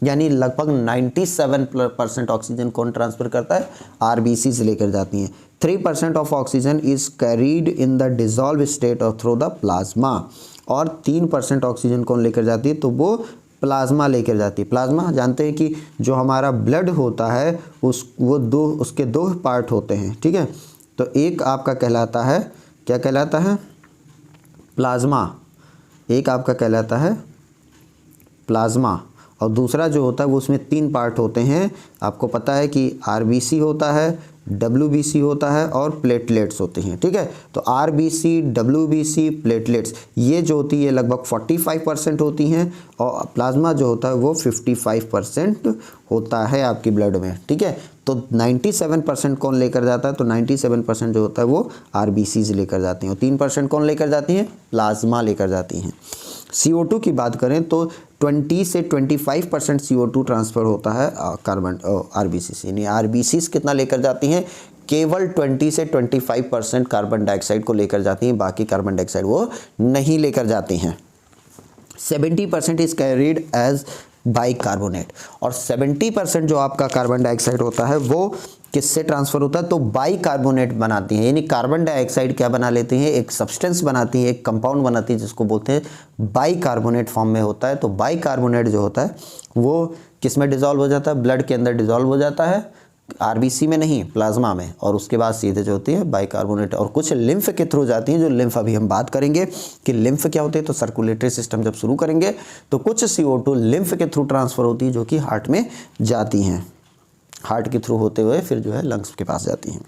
यानी लगभग 97% ऑक्सीजन कौन ट्रांसफर करता है, RBC से लेकर जाती हैं। 3% of oxygen is carried in the dissolve state और थ्रू द प्लाज्मा, और 3% ऑक्सीजन कौन लेकर जाती है, तो वो प्लाज्मा लेकर जाती है। प्लाज्मा जानते हैं कि जो हमारा ब्लड होता है उसके 2 पार्ट होते हैं, ठीक है। तो एक आपका कहलाता है, क्या कहलाता है, प्लाज्मा, एक आपका कहलाता है प्लाज्मा, और दूसरा जो होता है वो उसमें 3 पार्ट होते हैं। आपको पता है कि RBC होता है, WBC होता है और प्लेटलेट्स होती हैं, ठीक है। तो RBC, WBC, प्लेटलेट्स ये जो होती है लगभग 45% होती हैं और प्लाज्मा जो होता है वो 55% होता है आपकी ब्लड में, ठीक है। तो 97% कौन लेकर जाता है, तो 97% जो होता है वो RBCs लेकर जाती हैं और 3% कौन लेकर जाती हैं, प्लाज्मा लेकर जाती हैं। CO2 की बात करें तो 20 से 25% CO2 ट्रांसफ़र होता है कार्बन RBC से, यानी RBCs कितना लेकर जाती हैं, केवल 20 से 25% कार्बन डाइऑक्साइड को लेकर जाती हैं, बाकी कार्बन डाइऑक्साइड वो नहीं लेकर जाती हैं। 70% इज कैरीड एज बाइकार्बोनेट और 70% जो आपका कार्बन डाइऑक्साइड होता है वो किससे ट्रांसफ़र होता है, तो बाइकार्बोनेट बनाती है, यानी कार्बन डाइऑक्साइड क्या बना लेती है, एक सब्सटेंस बनाती है, एक कंपाउंड बनाती है जिसको बोलते हैं बाइकार्बोनेट फॉर्म में होता है। तो बाइकार्बोनेट जो होता है वो किस में डिज़ोल्व हो जाता है, ब्लड के अंदर डिज़ोल्व हो जाता है, RBC में नहीं, प्लाज्मा में, और उसके बाद सीधे जो होती है बाइकार्बोनेट और कुछ लिम्फ के थ्रू जाती हैं, जो लिम्फ अभी हम बात करेंगे कि लिम्फ क्या होते हैं। तो सर्कुलेटरी सिस्टम जब शुरू करेंगे तो कुछ CO2 लिम्फ के थ्रू ट्रांसफ़र होती है जो कि हार्ट में जाती हैं, हार्ट के थ्रू होते हुए फिर जो है लंग्स के पास जाती हैं।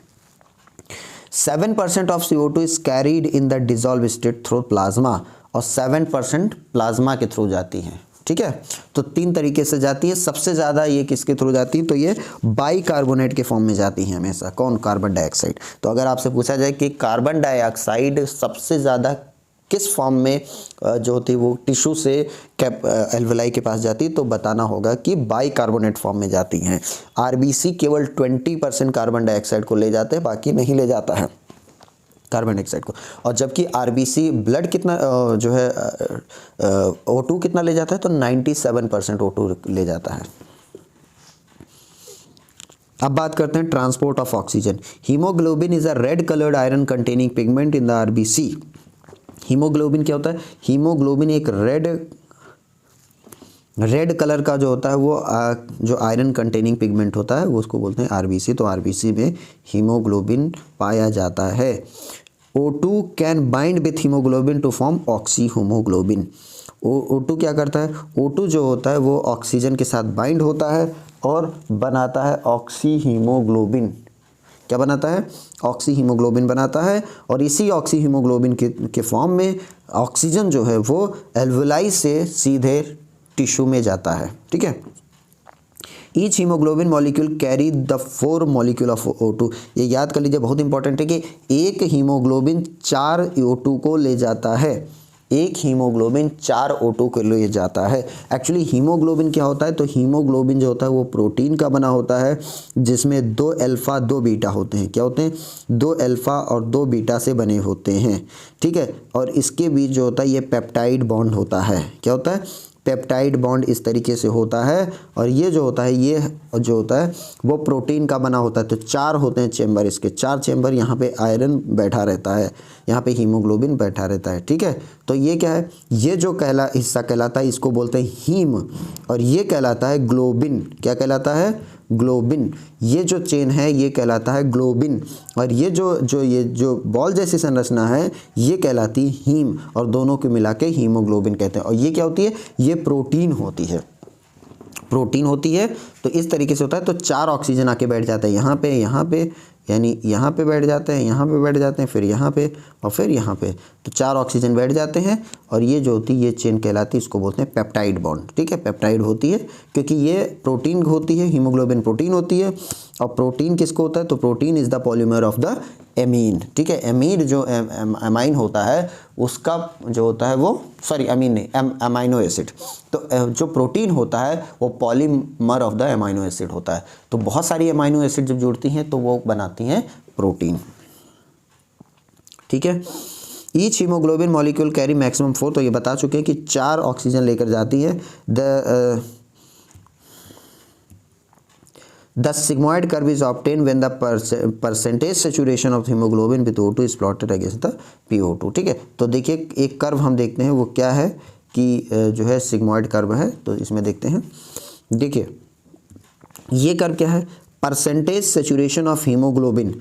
7% of CO2 is carried in the dissolve state through plasma और 7% प्लाज्मा के थ्रू जाती हैं, ठीक है। तो 3 तरीके से जाती है, सबसे ज़्यादा ये किसके थ्रू जाती है, तो ये बाइकार्बोनेट के फॉर्म में जाती हैं हमेशा, कौन, कार्बन डाइऑक्साइड। तो अगर आपसे पूछा जाए कि कार्बन डाइऑक्साइड सबसे ज़्यादा किस फॉर्म में जो होती है वो टिश्यू से एल्वेलाई के पास जाती है, तो बताना होगा कि बाइकार्बोनेट फॉर्म में जाती हैं। RBC केवल 20% कार्बन डाइऑक्साइड को ले जाते हैं, बाकी नहीं ले जाता है कार्बन डाइऑक्साइड को। और जबकि RBC ब्लड कितना जो है O2 कितना ले जाता है, तो 97% O2 ले जाता है। अब बात करते हैं transport of oxygen. Haemoglobin is a red coloured iron containing pigment in the RBC। Haemoglobin क्या होता है, हीमोग्लोबिन एक रेड कलर का जो होता है वो जो आयरन कंटेनिंग पिगमेंट होता है वो उसको बोलते हैं RBC। तो RBC में हीमोग्लोबिन पाया जाता है। O2 can bind with haemoglobin to form oxy haemoglobin. O2 क्या करता है, O2 जो होता है वो ऑक्सीजन के साथ बाइंड होता है और बनाता है ऑक्सी हीमोग्लोबिन। क्या बनाता है, ऑक्सी हीमोग्लोबिन बनाता है और इसी ऑक्सी हीमोग्लोबिन के फॉर्म में ऑक्सीजन जो है वो एल्वेलाई से सीधे टिश्यू में जाता है, ठीक है। Each haemoglobin molecule carry the 4 molecule of O2। ये याद कर लीजिए, बहुत इंपॉर्टेंट है कि एक हीमोग्लोबिन 4 O2 को ले जाता है, एक हीमोग्लोबिन 4 O2 को ले जाता है। एक्चुअली हीमोग्लोबिन क्या होता है, तो हीमोग्लोबिन जो होता है वो प्रोटीन का बना होता है जिसमें 2 अल्फ़ा 2 बीटा होते हैं। क्या होते हैं, 2 अल्फ़ा और 2 बीटा से बने होते हैं, ठीक है। और इसके बीच जो होता है ये पेप्टाइड बॉन्ड होता है। क्या होता है, पेप्टाइड बॉन्ड इस तरीके से होता है और ये जो होता है, ये जो होता है वो प्रोटीन का बना होता है। तो 4 होते हैं चेम्बर, इसके 4 चेम्बर, यहाँ पे आयरन बैठा रहता है, यहाँ पे हीमोग्लोबिन बैठा रहता है, ठीक है। तो ये क्या है, ये जो हिस्सा कहलाता है इसको बोलते हैं हीम और ये कहलाता है ग्लोबिन। क्या कहलाता है, ग्लोबिन। ये जो चेन है ये कहलाता है ग्लोबिन और ये जो बॉल जैसी संरचना है ये कहलाती है हीम और दोनों को मिला के हीमोग्लोबिन कहते हैं। और ये क्या होती है, ये प्रोटीन होती है, प्रोटीन होती है। तो इस तरीके से होता है। तो 4 ऑक्सीजन आके बैठ जाता है यहाँ पे, यानी यहाँ पे बैठ जाते हैं, यहाँ पे बैठ जाते हैं, फिर यहाँ पे और फिर यहाँ पे। तो 4 ऑक्सीजन बैठ जाते हैं और ये जो होती है ये चेन कहलाती है, इसको बोलते हैं पेप्टाइड बॉन्ड, ठीक है। पेप्टाइड होती है क्योंकि ये प्रोटीन होती है, हीमोग्लोबिन प्रोटीन होती है। और प्रोटीन किसको होता है, तो protein is the polymer of the amine, ठीक है। एमीन जो अमाइन होता है उसका जो होता है वो, सॉरी अमीन नहीं, अमाइनो एसिड। तो जो प्रोटीन होता है वो polymer of the amino acid होता है। तो बहुत सारी अमाइनो एसिड जब जुड़ती हैं तो वो बनाती हैं प्रोटीन, ठीक है। Each haemoglobin molecule carry maximum 4, तो ये बता चुके हैं कि 4 ऑक्सीजन लेकर जाती है। The sigmoid curve is obtained when the percentage saturation of hemoglobin with O2 is plotted against the PO2, ठीक है। तो देखिए एक कर्व हम देखते हैं वो क्या है कि जो है सिग्मॉइड कर्व है। तो इसमें देखते हैं, देखिए ये कर्व क्या है, percentage saturation of haemoglobin.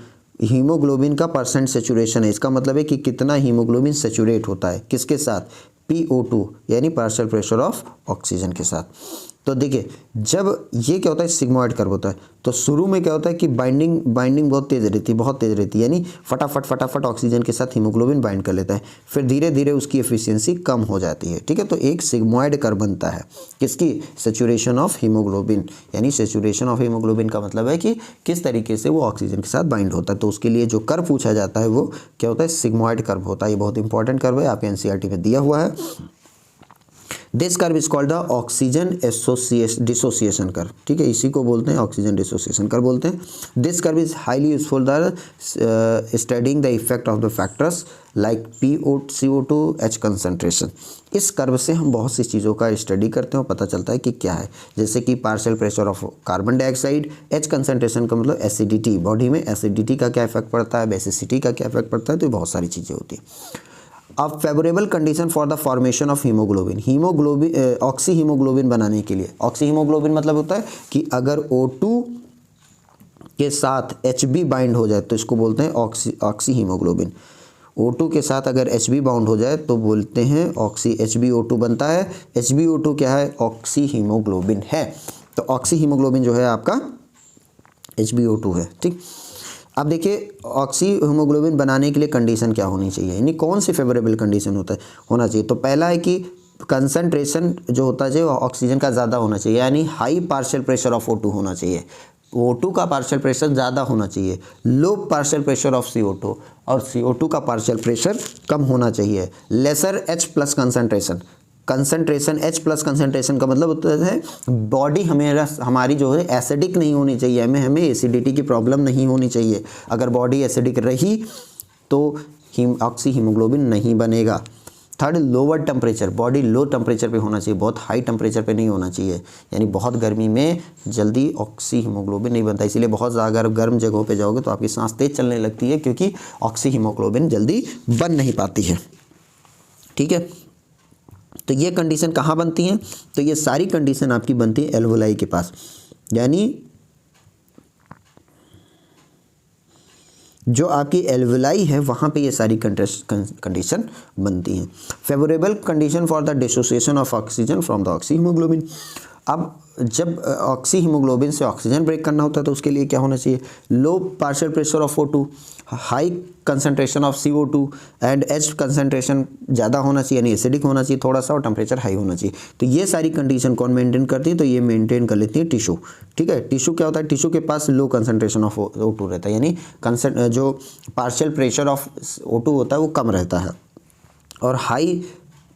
Haemoglobin का परसेंट सेचुरेशन है, इसका मतलब है कि कितना हीमोग्लोबिन सेचुरेट होता है, किसके साथ, PO2 यानी पार्शियल प्रेशर ऑफ ऑक्सीजन के साथ। तो देखिए जब ये क्या होता है सिग्मोइड कर्व होता है, तो शुरू में क्या होता है कि बाइंडिंग बहुत तेज़ रहती है, यानी फटाफट ऑक्सीजन के साथ हीमोग्लोबिन बाइंड कर लेता है, फिर धीरे धीरे उसकी एफिशिएंसी कम हो जाती है। ठीक है, तो एक सिग्मोइड कर्व बनता है किसकी, सैचुरेशन ऑफ हीमोग्लोबिन, यानी सैचुरेशन ऑफ हीमोग्लोबिन का मतलब है कि किस तरीके से वो ऑक्सीजन के साथ बाइंड होता है। तो उसके लिए जो कर्व पूछा जाता है वो क्या होता है, सिग्मोइड कर्व होता है। ये बहुत इंपॉर्टेंट कर्व है, आपके एनसीईआरटी में दिया हुआ है। This curve is called the oxygen dissociation curve. ठीक है, इसी को बोलते हैं ऑक्सीजन डिसोसिएशन कर्व बोलते हैं। This curve is highly useful the studying the effect of the factors like CO2 H concentration. इस कर्व से हम बहुत सी चीज़ों का स्टडी करते हैं और पता चलता है कि क्या है, जैसे कि partial pressure of carbon dioxide, H concentration का मतलब एसिडिटी, बॉडी में एसिडिटी का क्या इफेक्ट पड़ता है, बेसिसिटी का क्या इफेक्ट पड़ता है, तो बहुत सारी चीज़ें होती हैं। अब favourable condition for the formation of haemoglobin oxy haemoglobin बनाने के लिए, ऑक्सी हीमोग्लोबिन मतलब होता है कि अगर O2 के साथ Hb बाइंड हो जाए तो इसको बोलते हैं ऑक्सी हीमोग्लोबिन। O2 के साथ अगर Hb बाउंड हो जाए तो बोलते हैं ऑक्सी, HbO2 बनता है। HbO2 क्या है, ऑक्सी हीमोग्लोबिन है। तो ऑक्सी हीमोग्लोबिन जो है आपका HbO2 है। ठीक, अब देखिए ऑक्सी हीमोग्लोबिन बनाने के लिए कंडीशन क्या होनी चाहिए, यानी कौन सी फेवरेबल कंडीशन होना चाहिए। तो पहला है कि कंसंट्रेशन जो होता है ऑक्सीजन का ज़्यादा होना चाहिए, यानी high partial pressure of O2 होना चाहिए। O2 का पार्शियल प्रेशर ज़्यादा होना चाहिए, low partial pressure of CO2, और CO2 का पार्शियल प्रेशर कम होना चाहिए। Lesser H plus concentration H plus concentration का मतलब होता है बॉडी हमारी जो है एसिडिक नहीं होनी चाहिए, हमें एसिडिटी की प्रॉब्लम नहीं होनी चाहिए। अगर बॉडी एसिडिक रही तो ऑक्सी हीमोग्लोबिन नहीं बनेगा। Third, lower temperature, body low temperature पे होना चाहिए, बहुत हाई टेम्परेचर पे नहीं होना चाहिए, यानी बहुत गर्मी में जल्दी ऑक्सी हीमोग्लोबिन नहीं बनता। इसीलिए बहुत ज़्यादा अगर गर्म जगहों पे जाओगे तो आपकी सांस तेज चलने लगती है, क्योंकि ऑक्सी हीमोग्लोबिन जल्दी बन नहीं पाती है। ठीक है, तो ये कंडीशन कहाँ बनती हैं, तो ये सारी कंडीशन आपकी बनती है एल्वोलाई के पास, यानी जो आपकी एल्वोलाई है वहाँ पे ये सारी कंडीशन बनती हैं। Favourable condition for the dissociation of oxygen from the oxy haemoglobin. अब जब ऑक्सी हीमोग्लोबिन से ऑक्सीजन ब्रेक करना होता है तो उसके लिए क्या होना चाहिए, low partial pressure of O2, high concentration of CO2 and H concentration ज़्यादा होना चाहिए, यानी एसिडिक होना चाहिए थोड़ा सा, और टेम्परेचर हाई होना चाहिए। तो ये सारी कंडीशन कौन मेंटेन करती है, तो ये मेंटेन कर लेती है टिश्यू। ठीक है, टिश्यू क्या होता है, टिश्यू के पास लो कंसंट्रेशन ऑफ O2 रहता है, यानी जो पार्शियल प्रेशर ऑफ O2 होता है वो कम रहता है, और high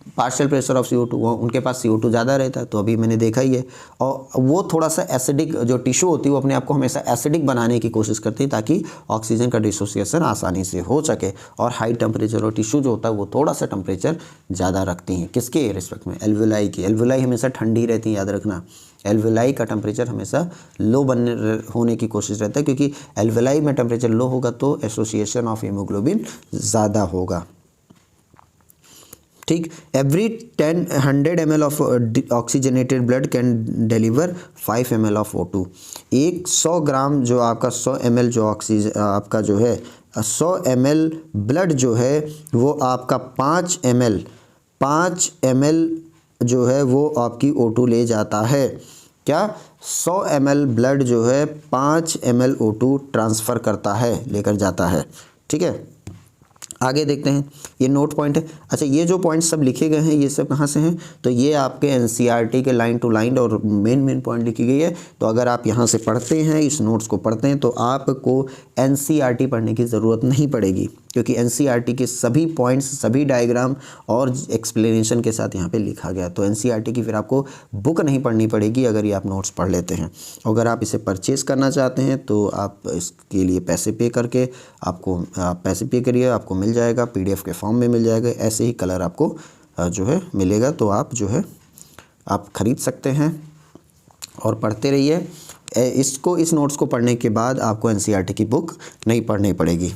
partial pressure of CO2 उनके पास CO2 ज़्यादा रहता है। तो अभी मैंने देखा ही है, और वो थोड़ा सा एसिडिक, जो टिश्यू होती है वो अपने आप को हमेशा एसिडिक बनाने की कोशिश करती है ताकि ऑक्सीजन का डिसोसिएशन आसानी से हो सके। और हाई टेम्परेचर और टिश्यू जो होता है वो थोड़ा सा टेम्परेचर ज़्यादा रखती हैं, किसके रिस्पेक्ट में, एल्वोलाई की। एल्वोलाई हमेशा ठंडी रहती है, याद रखना। एल्वोलाई का टेम्परेचर हमेशा लो होने की कोशिश रहता है, क्योंकि एल्वोलाई में टेम्परेचर लो होगा तो एसोसिएशन ऑफ हीमोग्लोबिन ज़्यादा होगा। ठीक, every 100 ml of oxygenated blood can deliver 5 ml of O2। 100 ग्राम जो आपका 100 ml जो ऑक्सीजन आपका जो है 100 ml ब्लड जो है वो आपका 5 ml जो है वो आपकी O2 ले जाता है। क्या, 100 ml ब्लड जो है 5 ml O2 ट्रांसफ़र करता है, लेकर जाता है। ठीक है, आगे देखते हैं, ये नोट पॉइंट है। अच्छा, ये जो पॉइंट सब लिखे गए हैं ये सब कहाँ से हैं, तो ये आपके एनसीईआरटी के लाइन टू लाइन और मेन पॉइंट लिखी गई है। तो अगर आप यहाँ से पढ़ते हैं, इस नोट्स को पढ़ते हैं, तो आपको एनसीईआरटी पढ़ने की ज़रूरत नहीं पड़ेगी, क्योंकि एनसीईआरटी के सभी पॉइंट्स, सभी डायग्राम और एक्सप्लेनेशन के साथ यहाँ पे लिखा गया। तो एनसीईआरटी की फिर आपको बुक नहीं पढ़नी पड़ेगी अगर ये आप नोट्स पढ़ लेते हैं। अगर आप इसे परचेस करना चाहते हैं तो आप इसके लिए पैसे पे करके आप पैसे पे करिए, आपको मिल जाएगा, PDF के फॉर्म में मिल जाएगा। ऐसे ही कलर आपको जो है मिलेगा, तो आप जो है आप ख़रीद सकते हैं और पढ़ते रहिए। इस नोट्स को पढ़ने के बाद आपको एनसीईआरटी की बुक नहीं पढ़नी पड़ेगी।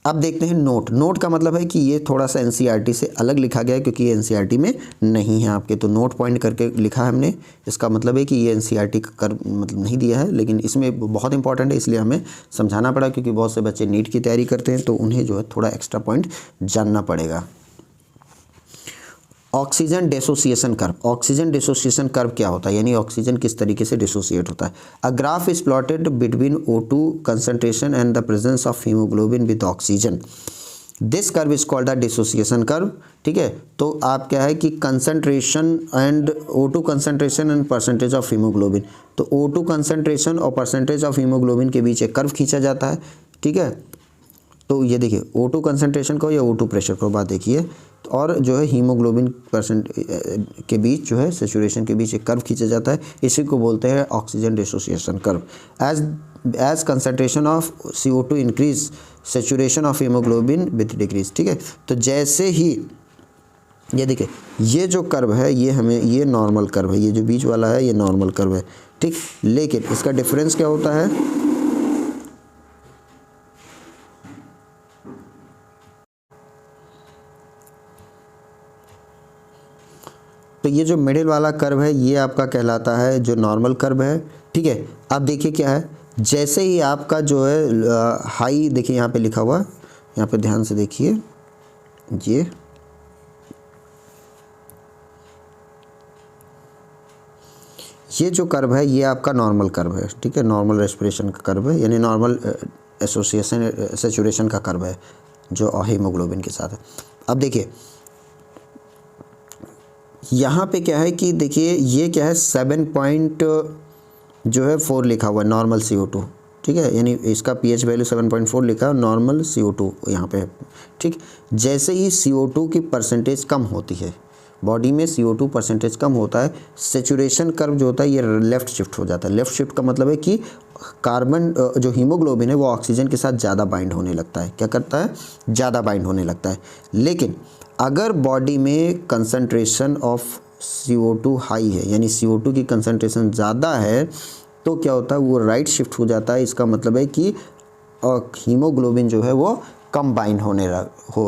अब देखते हैं नोट का मतलब है कि ये थोड़ा सा एनसीईआरटी से अलग लिखा गया है, क्योंकि ये एनसीईआरटी में नहीं है आपके। तो नोट पॉइंट करके लिखा है हमने, इसका मतलब है कि ये एनसीईआरटी का मतलब नहीं दिया है, लेकिन इसमें बहुत इंपॉर्टेंट है, इसलिए हमें समझाना पड़ा, क्योंकि बहुत से बच्चे नीट की तैयारी करते हैं तो उन्हें जो है थोड़ा एक्स्ट्रा पॉइंट जानना पड़ेगा। Oxygen dissociation curve. Oxygen dissociation curve क्या होता है, यानी ऑक्सीजन किस तरीके से डिसोसिएट होता है। A graph is plotted between O2 concentration and the presence of haemoglobin with oxygen. This curve is called the dissociation curve. ठीक है, तो आप क्या है कि concentration and O2 concentration and percentage of haemoglobin, तो O2 कंसंट्रेशन और percentage of haemoglobin के बीच एक कर्व खींचा जाता है। ठीक है, तो ये देखिए O2 कंसंट्रेशन को या O2 प्रेशर को बात देखिए, और जो है हीमोग्लोबिन परसेंट के बीच जो है सेचुरेशन के बीच एक कर्व खींचा जाता है, इसी को बोलते हैं oxygen dissociation curve. As concentration of CO2 increase saturation of haemoglobin with decrease. ठीक है, तो जैसे ही ये देखिए ये जो कर्व है ये हमें ये नॉर्मल कर्व है, ये जो बीच वाला है ये नॉर्मल कर्व है। ठीक, लेकिन इसका डिफरेंस क्या होता है, तो ये जो मिडिल वाला कर्व है ये आपका कहलाता है जो नॉर्मल कर्व है। ठीक है, अब देखिए क्या है, जैसे ही आपका जो है हाई, देखिए यहाँ पे लिखा हुआ, यहाँ पे ध्यान से देखिए, ये जो कर्व है ये आपका नॉर्मल कर्व है। ठीक है, नॉर्मल रेस्पिरेशन का कर्व है, यानी नॉर्मल एसोसिएशन सेचुरेशन का कर्व है जो हीमोग्लोबिन के साथ है। अब देखिए यहाँ पे क्या है कि देखिए ये क्या है 7.4 लिखा हुआ है नॉर्मल CO2। ठीक है, यानी इसका pH वैल्यू 7.4 लिखा है, नॉर्मल CO2 यहाँ पे है। ठीक, जैसे ही CO2 की परसेंटेज कम होती है, बॉडी में CO2 परसेंटेज कम होता है, सेचुरेशन कर्व जो होता है ये लेफ़्ट शिफ्ट हो जाता है। लेफ़्ट शिफ्ट का मतलब है कि कार्बन जो हीमोग्लोबिन है वो ऑक्सीजन के साथ ज़्यादा बाइंड होने लगता है। क्या करता है, ज़्यादा बाइंड होने लगता है। लेकिन अगर बॉडी में कंसंट्रेशन ऑफ CO2 हाई है, यानी CO2 की कंसंट्रेशन ज़्यादा है, तो क्या होता है वो राइट शिफ्ट हो जाता है। इसका मतलब है कि हीमोग्लोबिन जो है वो कम बाइंड हो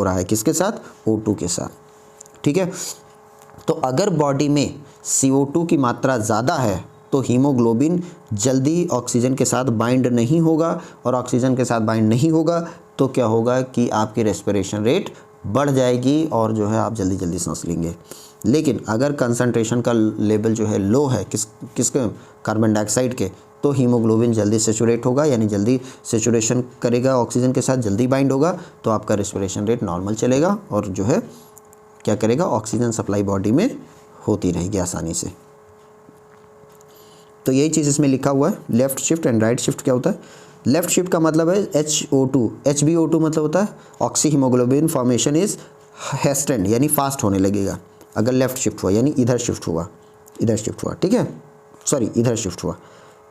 रहा है, किसके साथ, O2 के साथ। ठीक है, तो अगर बॉडी में CO2 की मात्रा ज़्यादा है तो हीमोग्लोबिन जल्दी ऑक्सीजन के साथ बाइंड नहीं होगा, और ऑक्सीजन के साथ बाइंड नहीं होगा तो क्या होगा कि आपकी रेस्पिरेशन रेट बढ़ जाएगी और जो है आप जल्दी जल्दी सांस लेंगे। लेकिन अगर कंसंट्रेशन का लेवल जो है लो है किसके, कार्बन डाइऑक्साइड के, तो हीमोग्लोबिन जल्दी सेचुरेट होगा, यानी जल्दी सेचुरेशन करेगा, ऑक्सीजन के साथ जल्दी बाइंड होगा, तो आपका रेस्पिरेशन रेट नॉर्मल चलेगा और जो है क्या करेगा, ऑक्सीजन सप्लाई बॉडी में होती रहेगी आसानी से। तो यही चीज़ इसमें लिखा हुआ है, left shift and right shift क्या होता है। लेफ़्ट शिफ्ट का मतलब है HbO2 मतलब होता है ऑक्सी हीमोग्लोबिन फॉर्मेशन इज हेस्टेंड, यानी फास्ट होने लगेगा अगर लेफ़्ट शिफ्ट हुआ, यानी इधर शिफ्ट हुआ, ठीक है, सॉरी इधर शिफ्ट हुआ,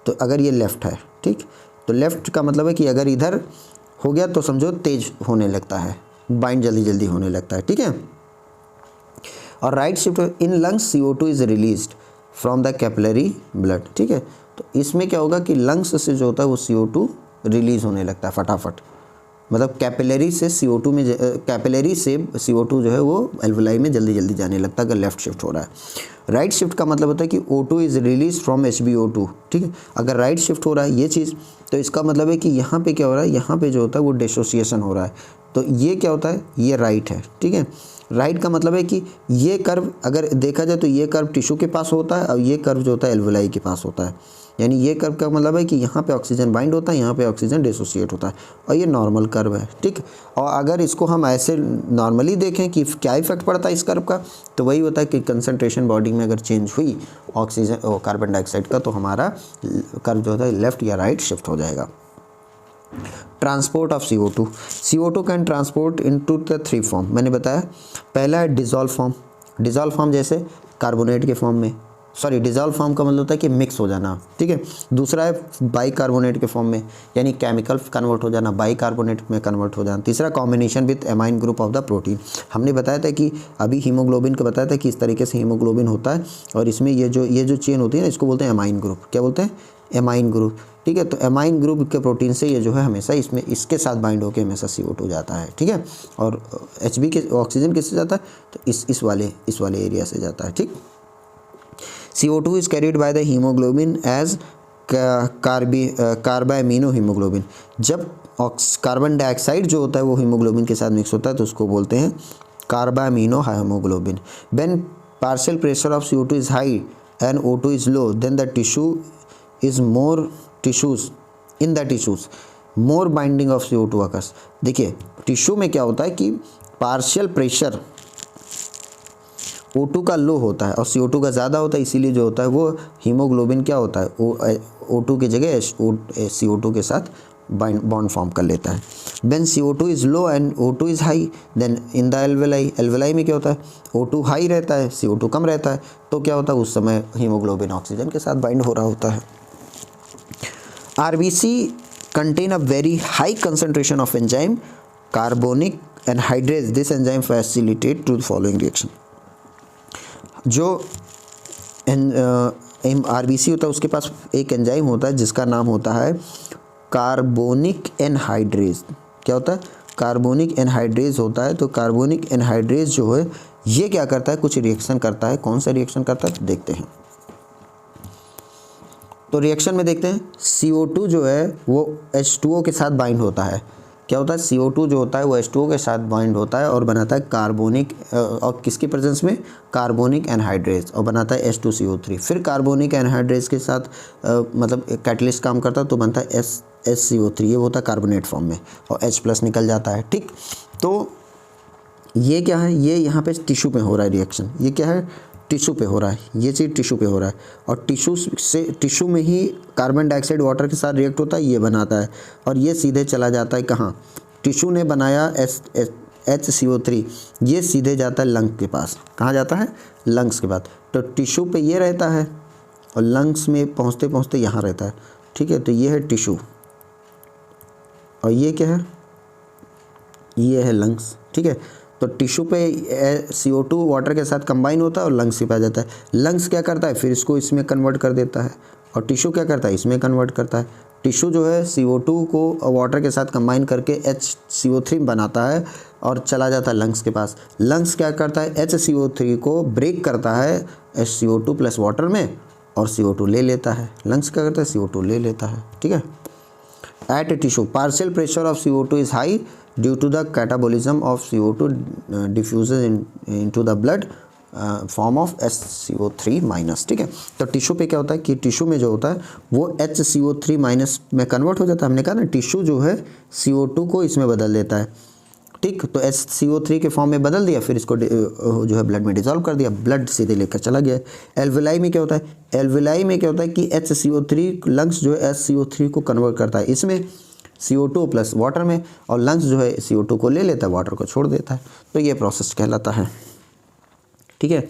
तो अगर ये लेफ़्ट है, ठीक, तो लेफ़्ट का मतलब है कि अगर इधर हो गया तो समझो तेज होने लगता है, बाइंड जल्दी जल्दी होने लगता है। ठीक है, और right shift in lungs CO2 is released from the capillary blood. ठीक है, तो इसमें क्या होगा कि लंग्स से जो होता है वो CO2 रिलीज़ होने लगता है फटाफट, मतलब कैपिलरी से CO2 में कैपिलरी से CO2 जो है वो एल्वुलाई में जल्दी जल्दी जाने लगता है अगर लेफ़्ट शिफ्ट हो रहा है। राइट शिफ्ट का मतलब होता है कि O2 is release from HbO2। ठीक है, अगर राइट शिफ्ट हो रहा है ये चीज़, तो इसका मतलब है कि यहाँ पे क्या हो रहा है, यहाँ पे जो होता है वो डिसोसिएशन हो रहा है, तो ये क्या होता है, ये राइट है। ठीक है, राइट का मतलब है कि ये कर्व अगर देखा जाए तो ये कर्व टिश्यू के पास होता है और ये कर्व जो होता है एल्वुलाई के पास होता है, यानी ये कर्व का मतलब है कि यहाँ पे ऑक्सीजन बाइंड होता है, यहाँ पे ऑक्सीजन डिसोसिएट होता है, और ये नॉर्मल कर्व है। ठीक, और अगर इसको हम ऐसे नॉर्मली देखें कि क्या इफेक्ट पड़ता है इस कर्व का, तो वही होता है कि कंसंट्रेशन बॉडी में अगर चेंज हुई ऑक्सीजन कार्बन डाइऑक्साइड का, तो हमारा कर्व जो होता है लेफ़्ट या राइट शिफ्ट हो जाएगा। Transport of CO2 can transport into the 3 form. मैंने बताया पहला है डिज़ोल्व फॉर्म जैसे कार्बोनेट के फॉर्म में, सॉरी डिज़ोल्व फॉर्म का मतलब होता है कि मिक्स हो जाना। ठीक है, दूसरा है बाइकार्बोनेट के फॉर्म में, यानी केमिकल कन्वर्ट हो जाना, बाइकार्बोनेट में कन्वर्ट हो जाना। तीसरा combination with amine group of the protein. हमने बताया था कि अभी हीमोग्लोबिन का बताया था कि इस तरीके से हीमोग्लोबिन होता है, और इसमें ये जो चेन होती है ना, इसको बोलते हैं एमाइन ग्रुप। क्या बोलते हैं, एमाइन ग्रुप। ठीक है, तो एमाइन ग्रुप के प्रोटीन से ये जो है हमेशा इसमें इसके साथ बाइंड होकर हमेशा CO2 जाता है। ठीक है, और Hb के ऑक्सीजन किससे जाता है, तो इस वाले एरिया से जाता है। ठीक, CO2 is carried by the haemoglobin as carbamino haemoglobin. जब कार्बन डाइऑक्साइड जो होता है वो हीमोग्लोबिन के साथ मिक्स होता है तो उसको बोलते हैं carbamino haemoglobin. When partial pressure of CO2 is high and O2 is low, then the tissue is more tissues in the tissues more binding of CO2 occurs. देखिए टिश्यू में क्या होता है कि पार्शियल प्रेशर O2 का लो होता है और CO2 का ज़्यादा होता है, इसीलिए जो होता है वो हीमोग्लोबिन क्या होता है O2 की जगह CO2 के साथ बॉन्ड फॉर्म कर लेता है. When CO2 is low and O2 is high, then in the alveoli में क्या होता है O2 हाई रहता है, CO2 कम रहता है, तो क्या होता है उस समय हीमोग्लोबिन ऑक्सीजन के साथ बाइंड हो रहा होता है. RBC contain a very high concentration of enzyme carbonic anhydrase. This enzyme facilitate to the following reaction. जो RBC होता है उसके पास एक एंजाइम होता है जिसका नाम होता है कार्बोनिक एनहाइड्रेज. क्या होता है? कार्बोनिक एनहाइड्रेज होता है. तो कार्बोनिक एनहाइड्रेज जो है ये क्या करता है, कुछ रिएक्शन करता है. कौन सा रिएक्शन करता है देखते हैं. तो रिएक्शन में देखते हैं CO2 जो है वो H2O के साथ बाइंड होता है. क्या होता है? CO2 जो होता है वो H2O के साथ बाइंड होता है और बनाता है कार्बोनिक और किसके प्रेजेंस में? कार्बोनिक एनहाइड्रेज, और बनाता है H2CO3. फिर कार्बोनिक एनहाइड्रेज के साथ मतलब कैटलिस्ट काम करता है तो बनता है HCO3. ये होता है कार्बोनेट फॉर्म में और H+ निकल जाता है. ठीक, तो ये क्या है? ये यहाँ पे टिश्यू पे हो रहा है रिएक्शन. ये क्या है? टिश्यू पे हो रहा है. ये चीज़ टिश्यू पे हो रहा है और टिश्यू में ही कार्बन डाइऑक्साइड वाटर के साथ रिएक्ट होता है, ये बनाता है और ये सीधे चला जाता है कहाँ? टिश्यू ने बनाया HCO3, ये सीधे जाता है लंग के पास. कहाँ जाता है? लंग्स के पास. तो टिश्यू पे ये रहता है और लंग्स में पहुँचते पहुँचते यहाँ रहता है. ठीक है, तो ये है टिश्यू और ये क्या है? ये है लंग्स. ठीक है, तो टिश्यू पे CO2 वाटर के साथ कंबाइन होता है और लंग्स पे आ जाता है. लंग्स क्या करता है? फिर इसको इसमें कन्वर्ट कर देता है और टिश्यू क्या करता है? इसमें कन्वर्ट करता है. टिश्यू जो है CO2 को वाटर के साथ कंबाइन करके HCO3 बनाता है और चला जाता है लंग्स के पास. लंग्स क्या करता है? HCO3 को ब्रेक करता है HCO2 प्लस वाटर में और CO2 ले लेता है. लंग्स क्या करता है? CO2 ले लेता है. ठीक है. At a tissue, partial pressure of CO2 is high due to the catabolism of CO2 diffuses into the blood form of HCO3 minus. ठीक है, तो टिश्यू पे क्या होता है कि टिश्यू में जो होता है वो HCO3 माइनस में कन्वर्ट हो जाता है. हमने कहा ना टिश्यू जो है CO2 को इसमें बदल देता है. ठीक, तो HCO3 के फॉर्म में बदल दिया, फिर इसको जो है ब्लड में डिजॉल्व कर दिया, ब्लड सीधे लेकर चला गया. एल्वेलाई में क्या होता है? एल्वेलाई में क्या होता है कि HCO3 लंग्स जो है HCO3 को कन्वर्ट करता है इसमें CO2 प्लस वाटर में, और लंग्स जो है CO2 को ले लेता है, वाटर को छोड़ देता है. तो ये प्रोसेस कहलाता है. ठीक है,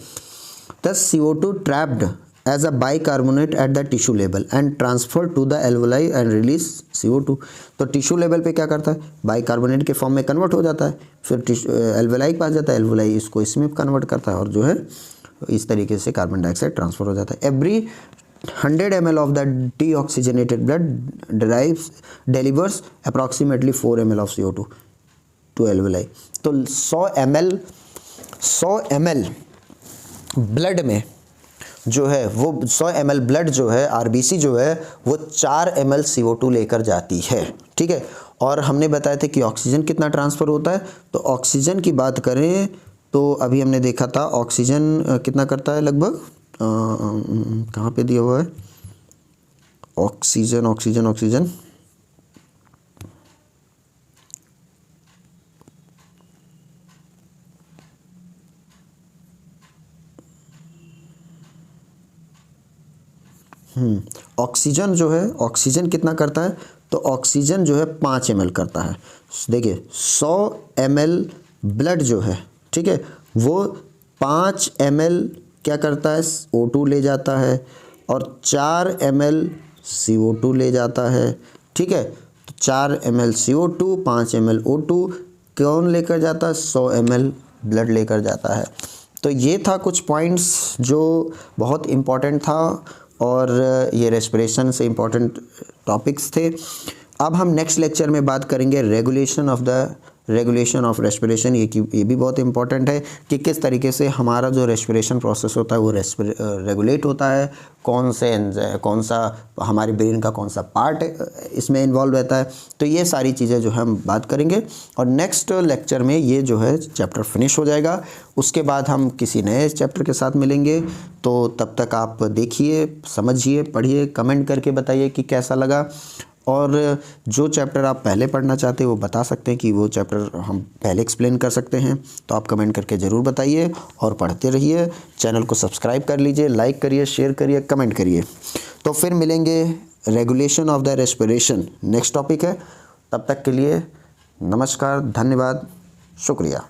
thus CO2 trapped as a bicarbonate at the tissue level and transferred to the alveoli and release CO2. तो टिश्यू लेवल पे क्या करता है? बाइकार्बोनेट के फॉर्म में कन्वर्ट हो जाता है, फिर एल्वेलाई के पास जाता है, एल्वेलाई इसको इसमें कन्वर्ट करता है और जो है इस तरीके से कार्बन डाइऑक्साइड ट्रांसफर हो जाता है. Every 100 ml of the deoxygenated blood delivers approximately 4 ml of CO2 to alveoli. तो 100 ml ब्लड में जो है वो 100 ml ब्लड जो है RBC जो है वो 4 ml CO2 लेकर जाती है. ठीक है, और हमने बताया था कि ऑक्सीजन कितना ट्रांसफ़र होता है. तो ऑक्सीजन की बात करें तो अभी हमने देखा था ऑक्सीजन कितना करता है लगभग, कहाँ पे दिया हुआ है ऑक्सीजन? ऑक्सीजन ऑक्सीजन जो है ऑक्सीजन कितना करता है? तो ऑक्सीजन जो है 5 ml करता है. देखिए 100 ml ब्लड जो है, ठीक है, वो 5 ml क्या करता है? O2 ले जाता है और 4 ml CO2 ले जाता है. ठीक है, तो 4 ml CO2 5 ml O2 कौन लेकर जाता है? 100 ml ब्लड लेकर जाता है. तो ये था कुछ पॉइंट्स जो बहुत इम्पॉर्टेंट था और ये रेस्पिरेशन से इम्पॉर्टेंट टॉपिक्स थे. अब हम नेक्स्ट लेक्चर में बात करेंगे regulation of the regulation of respiration, ये भी बहुत इंपॉर्टेंट है कि किस तरीके से हमारा जो रेस्पिरेशन प्रोसेस होता है वो रेगुलेट होता है, कौन सा हमारे ब्रेन का कौन सा पार्ट इसमें इन्वॉल्व रहता है। तो ये सारी चीज़ें जो है हम बात करेंगे और नेक्स्ट लेक्चर में ये जो है चैप्टर फिनिश हो जाएगा। उसके बाद हम किसी नए चैप्टर के साथ मिलेंगे। तो तब तक आप देखिए, समझिए, पढ़िए, कमेंट करके बताइए कि कैसा लगा। और जो चैप्टर आप पहले पढ़ना चाहते हैं वो बता सकते हैं कि वो चैप्टर हम पहले एक्सप्लेन कर सकते हैं। तो आप कमेंट करके ज़रूर बताइए और पढ़ते रहिए। चैनल को सब्सक्राइब कर लीजिए, लाइक करिए, शेयर करिए, कमेंट करिए। तो फिर मिलेंगे regulation of the respiration, next topic है। तब तक के लिए नमस्कार, धन्यवाद, शुक्रिया।